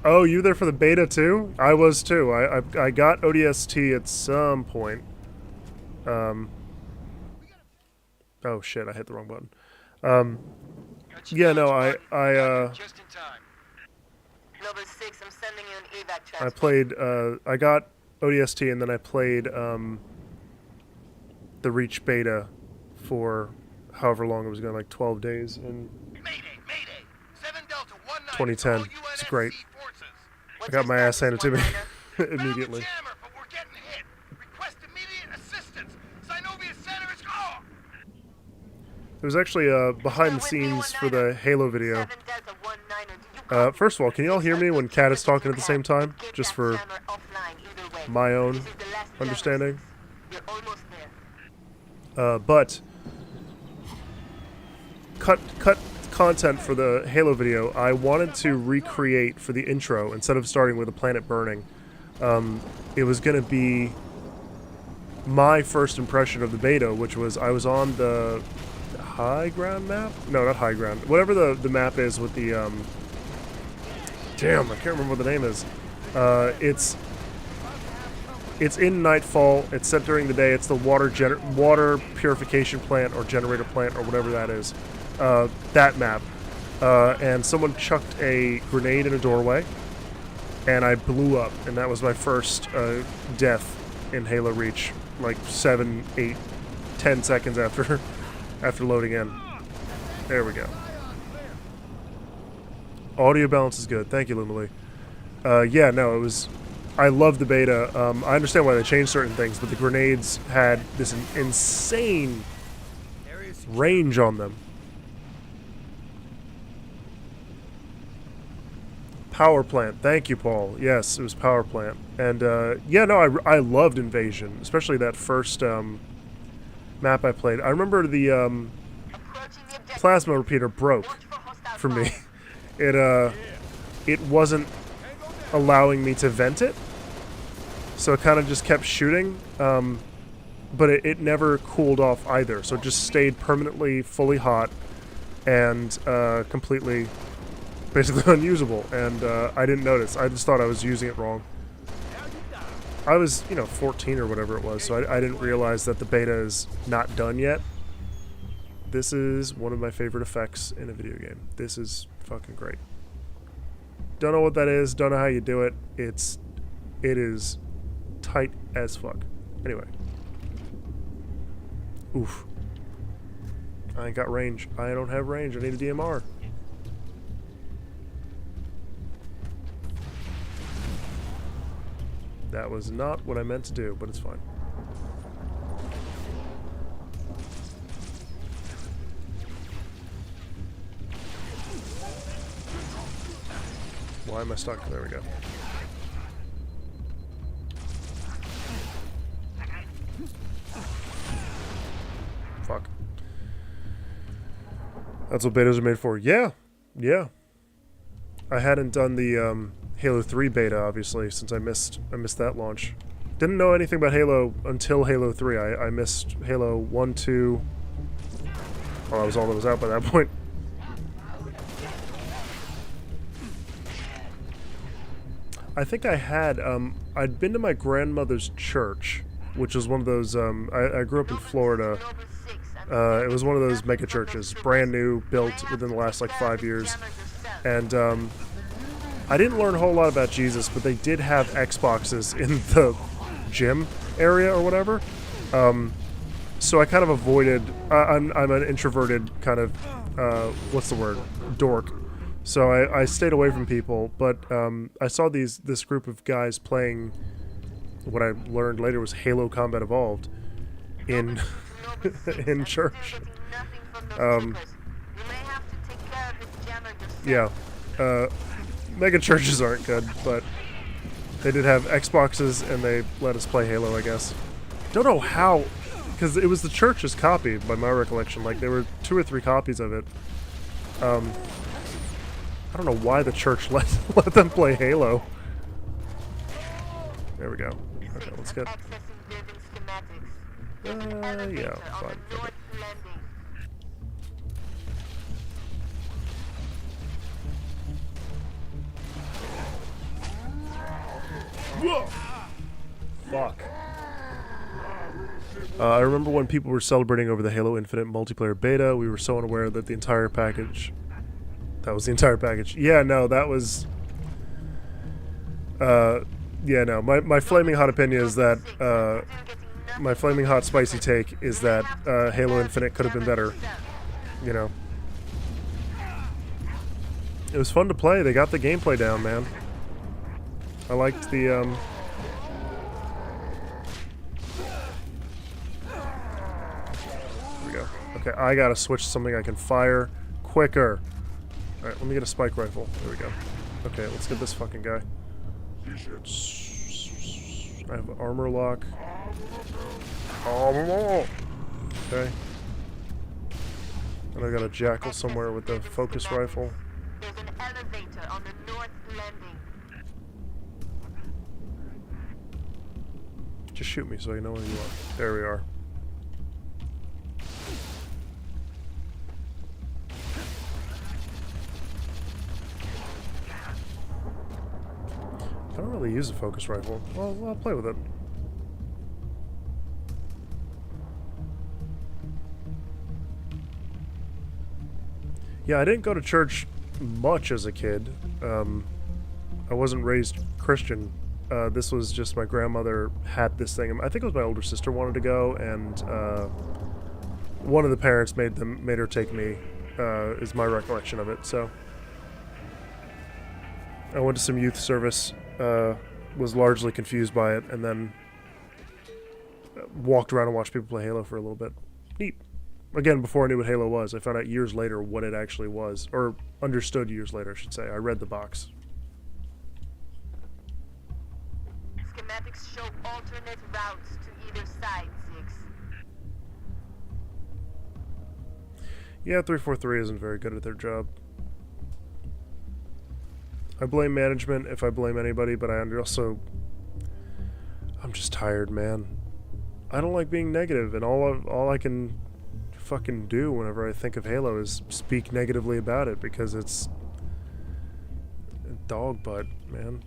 Oh, you there for the beta too? I was too. I got ODST at some point. Oh shit, I hit the wrong button. Yeah, no, Just in time. Nova 6, I'm sending you an evac I transport. played, I got ODST and then I played, the Reach beta for however long it was going, like 12 days in Mayday, Mayday. 7 Delta 19. 2010. It's great. Forces. I got my ass handed to me immediately. Jammer, but we're getting hit. Request immediate assistance. Synovia Center is gone. There was actually behind the scenes for the Halo video. 7 Delta 19, do you copy? First of all, can y'all hear me when Kat is talking at the same time? Just for Jammer offline either way. my own This is the last understanding. You're almost there. But cut content for the Halo video. I wanted to recreate for the intro instead of starting with a planet burning. It was going to be my first impression of the beta, which was I was on the high ground map. No, not high ground. Whatever the map is with the damn, I can't remember what the name is. It's in Nightfall. It's set during the day. It's the water purification plant or generator plant or whatever that is. That map. And someone chucked a grenade in a doorway, and I blew up, and that was my first death in Halo Reach, like 7, 8, 10 seconds after after loading in. There we go. Audio balance is good. Thank you, Lumily. Yeah, no, it was... I love the beta. I understand why they changed certain things, but the grenades had this insane range on them. Power plant. Thank you, Paul. Yes, it was power plant. And, yeah, no, I loved Invasion, especially that first map I played. I remember the plasma repeater broke for me. It wasn't allowing me to vent it, so it kind of just kept shooting, but it never cooled off either, so it just stayed permanently fully hot and completely basically unusable, and I didn't notice. I just thought I was using it wrong. I was, 14 or whatever it was, so I didn't realize that the beta is not done yet. This is one of my favorite effects in a video game. This is fucking great. Don't know what that is, don't know how you do it. It is tight as fuck. Anyway. Oof. I ain't got range. I don't have range. I need a DMR. That was not what I meant to do, but it's fine. Why am I stuck? There we go. Fuck. That's what betas are made for. Yeah. Yeah. I hadn't done the Halo 3 beta, obviously, since I missed that launch. Didn't know anything about Halo until Halo 3. I missed Halo 1, 2. Well, that was all that was out by that point. I think I had, I'd been to my grandmother's church, which was one of those, I grew up in Florida. It was one of those mega churches, brand new, built within the last, like, 5 years. And, I didn't learn a whole lot about Jesus, but they did have Xboxes in the gym area or whatever. So I kind of avoided, I'm an introverted kind of, what's the word? Dork. So I stayed away from people, but I saw this group of guys playing what I learned later was Halo Combat Evolved in in church. Yeah, mega churches aren't good, but they did have Xboxes and they let us play Halo, I guess. Don't know how, because it was the church's copy by my recollection. Like there were 2 or 3 copies of it. I don't know why the church let them play Halo. There we go. Okay, let's get... yeah, fine. Okay. Whoa! Fuck. I remember when people were celebrating over the Halo Infinite multiplayer beta, we were so unaware that the entire package... That was the entire package. Yeah, no, that was... yeah, no, my flaming hot opinion is that, my flaming hot spicy take is that, Halo Infinite could have been better. You know. It was fun to play, they got the gameplay down, man. I liked the, There we go. Okay, I gotta switch to something I can fire quicker. Alright, let me get a spike rifle. There we go. Okay, let's get this fucking guy. I have armor lock. Okay. And I got a jackal somewhere with the focus rifle. There's an elevator on the north landing. Just shoot me so I know where you are. There we are. I don't really use a focus rifle. Well, I'll play with it. Yeah, I didn't go to church much as a kid. I wasn't raised Christian This was just my grandmother had this thing. I think it was my older sister wanted to go, and one of the parents made her take me. Is my recollection of it. So I went to some youth service. Was largely confused by it, and then walked around and watched people play Halo for a little bit. Neat. Again, before I knew what Halo was, I found out years later what it actually was, or understood years later, I should say. I read the box. Schematics show alternate routes to either side, Six. Yeah, 343 isn't very good at their job. I blame management if I blame anybody, but I'm just tired, man. I don't like being negative, and all I can fucking do whenever I think of Halo is speak negatively about it, because it's dog butt, man.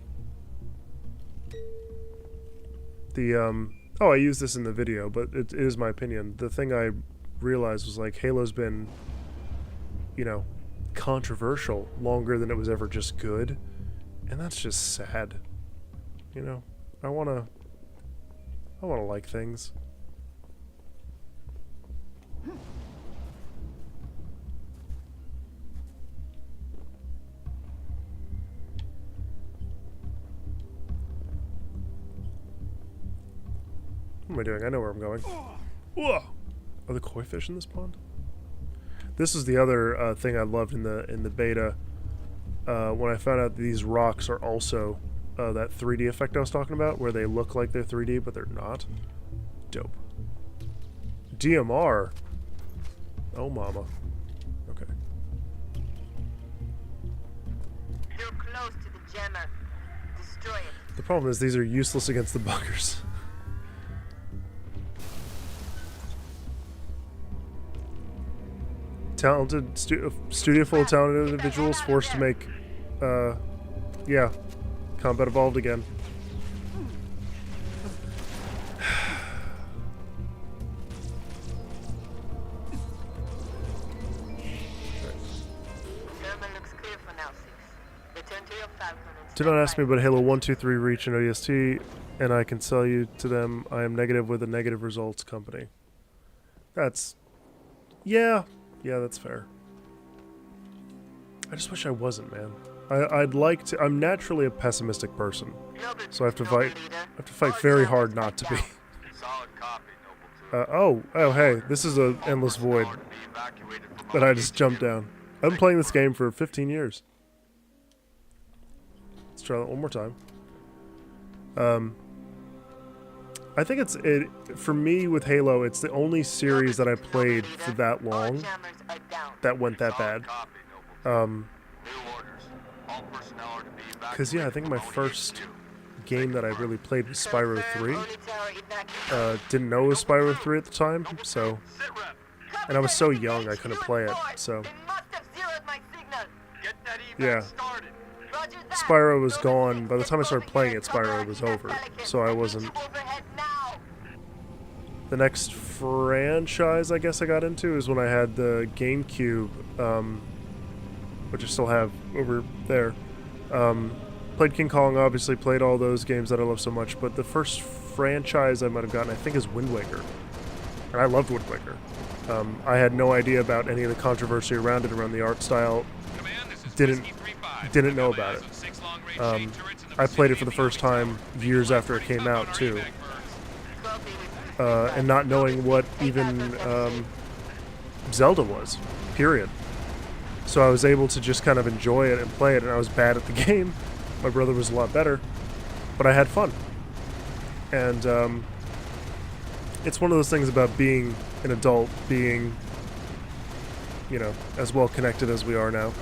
I used this in the video, but it is my opinion. The thing I realized was, like, Halo's been, you know, controversial longer than it was ever just good, and that's just sad. You know, I wanna like things. What am I doing? I know where I'm going. Whoa! Are the koi fish in this pond? This is the other thing I loved in the beta. When I found out that these rocks are also that 3D effect I was talking about, where they look like they're 3D but they're not. Dope. DMR. Oh mama. Okay. You're close to the jammer. Destroy it. The problem is these are useless against the buggers. Talented studio full of talented individuals forced to make yeah, combat evolved again. Do not ask me about Halo 1, 2, 3 Reach and ODST, and I can sell you to them I am negative with a negative results company. That's... yeah, that's fair. I just wish I wasn't, man. I'd like to... I'm naturally a pessimistic person, so I have to fight very hard not to be. Oh, hey, this is an endless void that I just jumped down. I've been playing this game for 15 years. Let's try that one more time. I think for me with Halo, it's the only series that I played for that long that went that bad. Because, yeah, I think my first game that I really played was Spyro 3. Didn't know it was Spyro 3 at the time, so... And I was so young I couldn't play it, so... Yeah. Spyro was gone. By the time I started playing it, Spyro was over, so I wasn't... The next franchise I guess I got into is when I had the GameCube, which I still have over there. Played King Kong, obviously, played all those games that I love so much, but the first franchise I might have gotten, I think, is Wind Waker. And I loved Wind Waker. I had no idea about any of the controversy around it, around the art style. Didn't know about it. I played it for the first time years after it came out, too. And not knowing what even Zelda was, period. So I was able to just kind of enjoy it and play it, and I was bad at the game. My brother was a lot better, but I had fun. And it's one of those things about being an adult, being, you know, as well connected as we are now.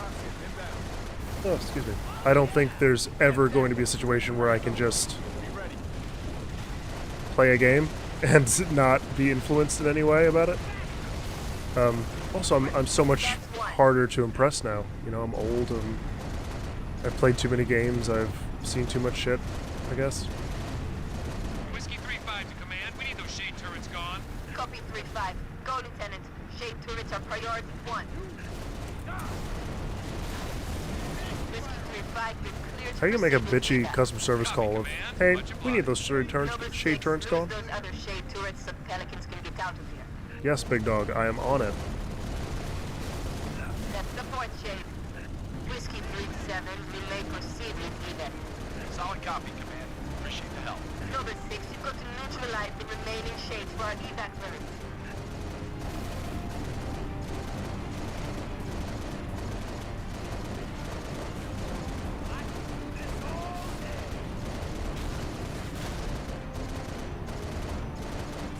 Oh, excuse me. I don't think there's ever going to be a situation where I can just play a game and not be influenced in any way about it. Also, I'm so much harder to impress now. You know, I'm old and I've played too many games. I've seen too much shit, I guess. Whiskey 3-5 to command. We need those shade turrets gone. Copy 3-5. Go, Lieutenant. Shade turrets are priority 1. Whiskey How you gonna make a bitchy customer service call of, hey, we need those shade turns gone? Those other shade turrets so Pelicans can get out of here. Yes, big dog, I am on it. That's the point, Shade. Whiskey 3-7, we may proceed with evac. Solid copy, Command. Appreciate the help. Noble 6, you've got to neutralize the remaining shades for our evac turrets.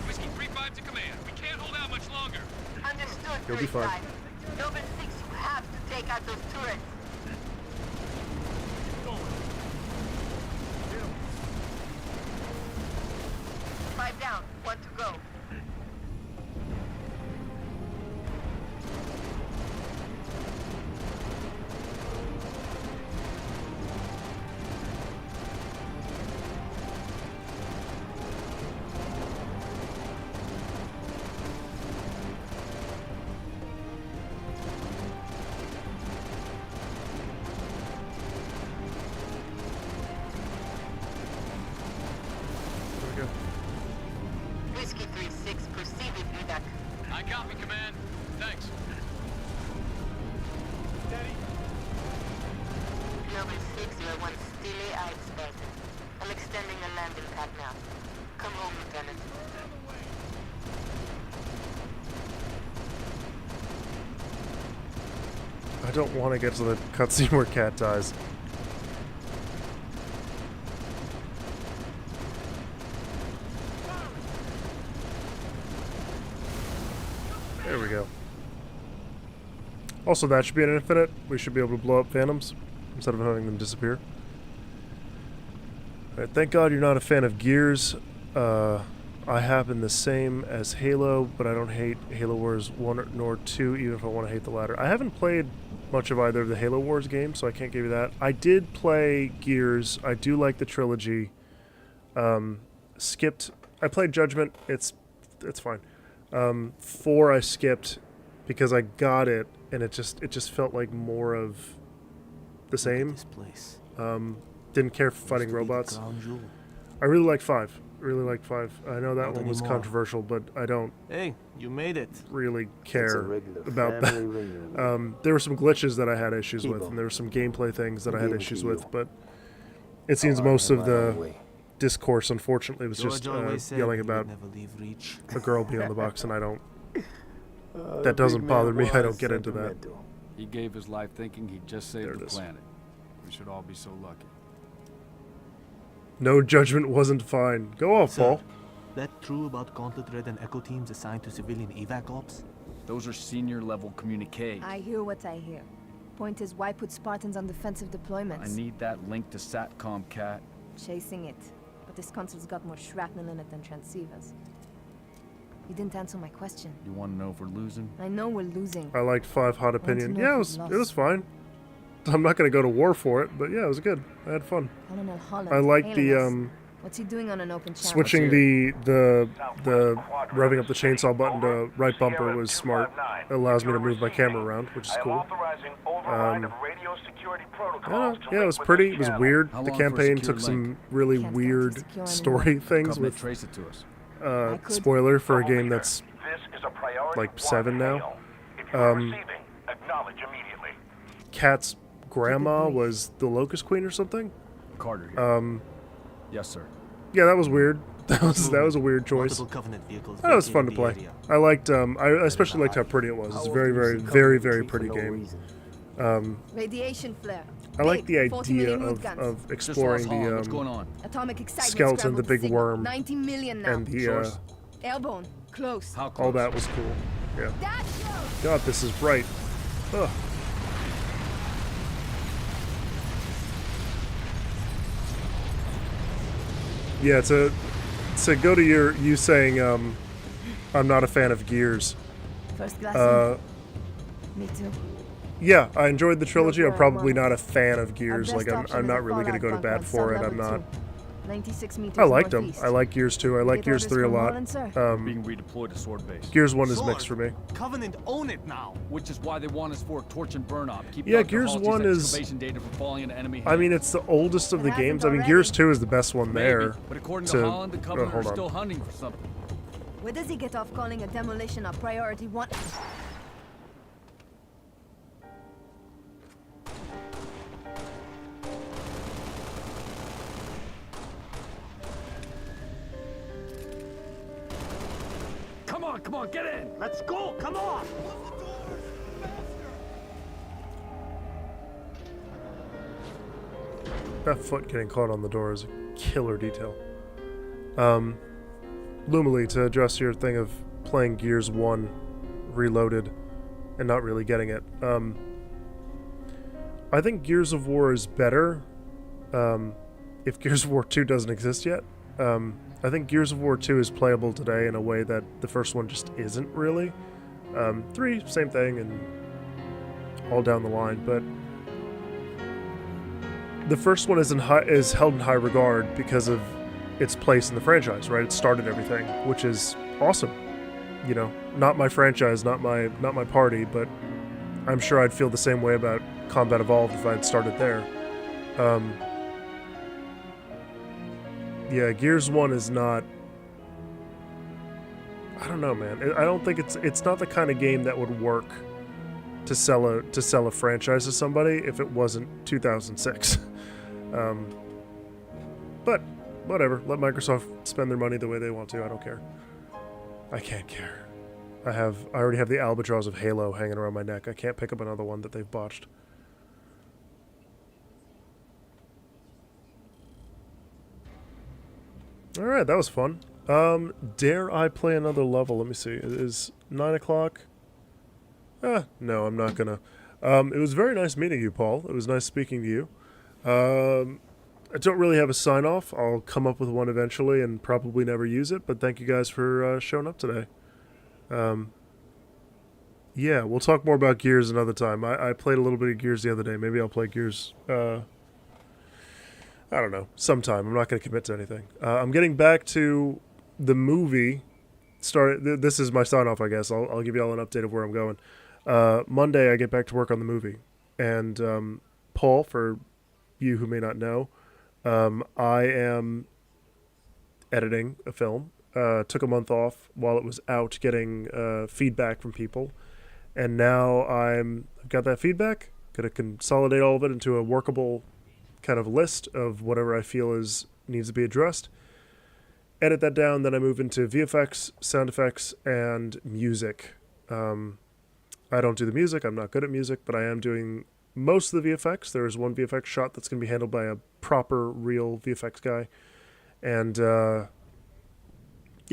Whiskey 3-5 to command. We can't hold out much longer. Understood, You'll be fine. 3-5. Noble 6, you have to take out those turrets. Five down, one to go. There we go. Whiskey 3-6, proceed with evac. I copy, command. Thanks. Noble 6, you are one steely eyed Spartan. I'm extending the landing pad now. Come home, Lieutenant. I don't want to get to the cutscene where Cat dies. There we go. Also, that should be an infinite. We should be able to blow up phantoms instead of having them disappear. Alright, thank God you're not a fan of Gears. I happen the same as Halo, but I don't hate Halo Wars 1 nor 2, even if I want to hate the latter. I haven't played much of either of the Halo Wars games, so I can't give you that. I did play Gears. I do like the trilogy. Skipped. I played Judgment. It's fine. 4 I skipped because I got it, and it just felt like more of the same. This place. Didn't care for fighting robots. I really like 5. Really like 5. I know that Not one was anymore. controversial, but I don't Hey, you made it. really care regular about family that. reunion. There were some glitches that I had issues Keep with, 'em. and there were some gameplay things that I had Give 'em issues to with, you. but it seems I'll most handle of my the own way. discourse, unfortunately, was George just always said yelling he would about never leave Reach. a girl being on the box, and I don't. The That doesn't big bother man me. I don't was get into that. sentimental. He gave his life thinking he'd just There saved it the is. planet. We should all be so lucky. No Judgment wasn't fine. Go off, Sir, Paul. that true about Gauntlet Red and Echo teams assigned to civilian evac ops? Those are senior level communiques. I hear what I hear. Point is, why put Spartans on defensive deployments? I need that link to SATCOM, Cat. Chasing it. But this console's got more shrapnel in it than transceivers. You didn't answer my question. You want to know if we're losing? I know we're losing. I liked 5 Hot Opinion. know Yeah, if it was we've lost. fine. I'm not gonna go to war for it, but yeah, it was good. I had fun. Colonel Holland. I like hailing the us. What's he doing on an open channel? switching the revving up the chainsaw button to right bumper was smart. It allows me to move my camera around, which is cool. I don't know. Yeah, it was pretty. It was weird. How The long for a campaign secure took some link? really Can't weird guarantee secure story anymore. things Covenant, with trace it to us. I could. spoiler for a game that's like 7 now. Kat's grandma was the Locust Queen or something. Carter here. Yes, sir. Yeah, that was weird. That was a weird choice. Multiple Covenant vehicles That was fun to vacated play. the area. I liked. I especially liked how pretty it was. It's a very, very, very, very pretty game. Radiation flare. I like the Big, 40 idea million root guns. of Just exploring lost Holland. What's the going on? Atomic excitement skeleton, scrambled the big signal. worm, 90 million now. and the Source? Airborne. Close. How close? all that was cool. Yeah. That shows. God, this is bright. Ugh. Yeah, to go to you saying I'm not a fan of Gears. First glass. Me too. Yeah, I enjoyed the trilogy. I'm Well, probably well, not a fan of Gears. our Like best I'm option not is a really gonna go to Fallout bat bunker for it. on I'm not. sub-level 96 meters I liked them. northeast. I like Gears 2. I like Get Gears orders 3 a from lot. Holland, sir? Being redeployed to Sword Base. Gears 1 is mixed for me. Covenant own it now. Which is why they want us for torch and burn off. Keep Yeah, Dr. Gears Halsey's 1 is- excavation data from falling into enemy I mean, hands. it's the oldest of the It hasn't games. I mean, already. Gears 2 is the best one Maybe, there. but according to- to Holland, the Covenant hold are on. still hunting for something. Where does he get off calling a demolition a priority one? Come on, get in! Let's go! Come on! That foot getting caught on the door is a killer detail. Lumily, to address your thing of playing Gears 1 reloaded and not really getting it. I think Gears of War is better if Gears of War 2 doesn't exist yet. I think Gears of War 2 is playable today in a way that the first one just isn't really. 3, same thing, and all down the line, but the first one is held in high regard because of its place in the franchise, right? It started everything, which is awesome. You know, not my franchise, not my party, but I'm sure I'd feel the same way about Combat Evolved if I'd started there. Yeah, Gears 1 is not... I don't know, man. I don't think it's not the kind of game that would work to sell a franchise to somebody if it wasn't 2006. But whatever. Let Microsoft spend their money the way they want to. I don't care. I can't care. I already have the albatross of Halo hanging around my neck. I can't pick up another one that they've botched. Alright, that was fun. Dare I play another level? Let me see. It is 9 o'clock. No, I'm not gonna. It was very nice meeting you, Paul. It was nice speaking to you. I don't really have a sign-off. I'll come up with one eventually and probably never use it, but thank you guys for showing up today. Yeah, we'll talk more about Gears another time. I played a little bit of Gears the other day. Maybe I'll play Gears, I don't know, sometime. I'm not going to commit to anything. I'm getting back to the movie. This is my sign-off, I guess. I'll give you all an update of where I'm going. Monday, I get back to work on the movie. And Paul, for you who may not know, I am editing a film. Took a month off while it was out getting feedback from people. And now I've got that feedback. Going to consolidate all of it into a workable kind of list of whatever I feel needs to be addressed. Edit that down, then I move into VFX, sound effects, and music. I don't do the music. I'm not good at music, but I am doing most of the VFX. There is one VFX shot that's going to be handled by a proper, real VFX guy. And, yeah,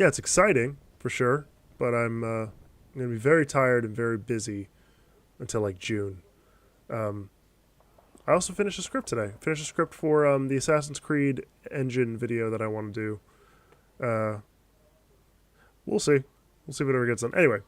it's exciting, for sure, but I'm going to be very tired and very busy until, like, June. I also finished a script today. Finished a script for the Assassin's Creed engine video that I want to do. We'll see. We'll see whatever gets done. Anyway,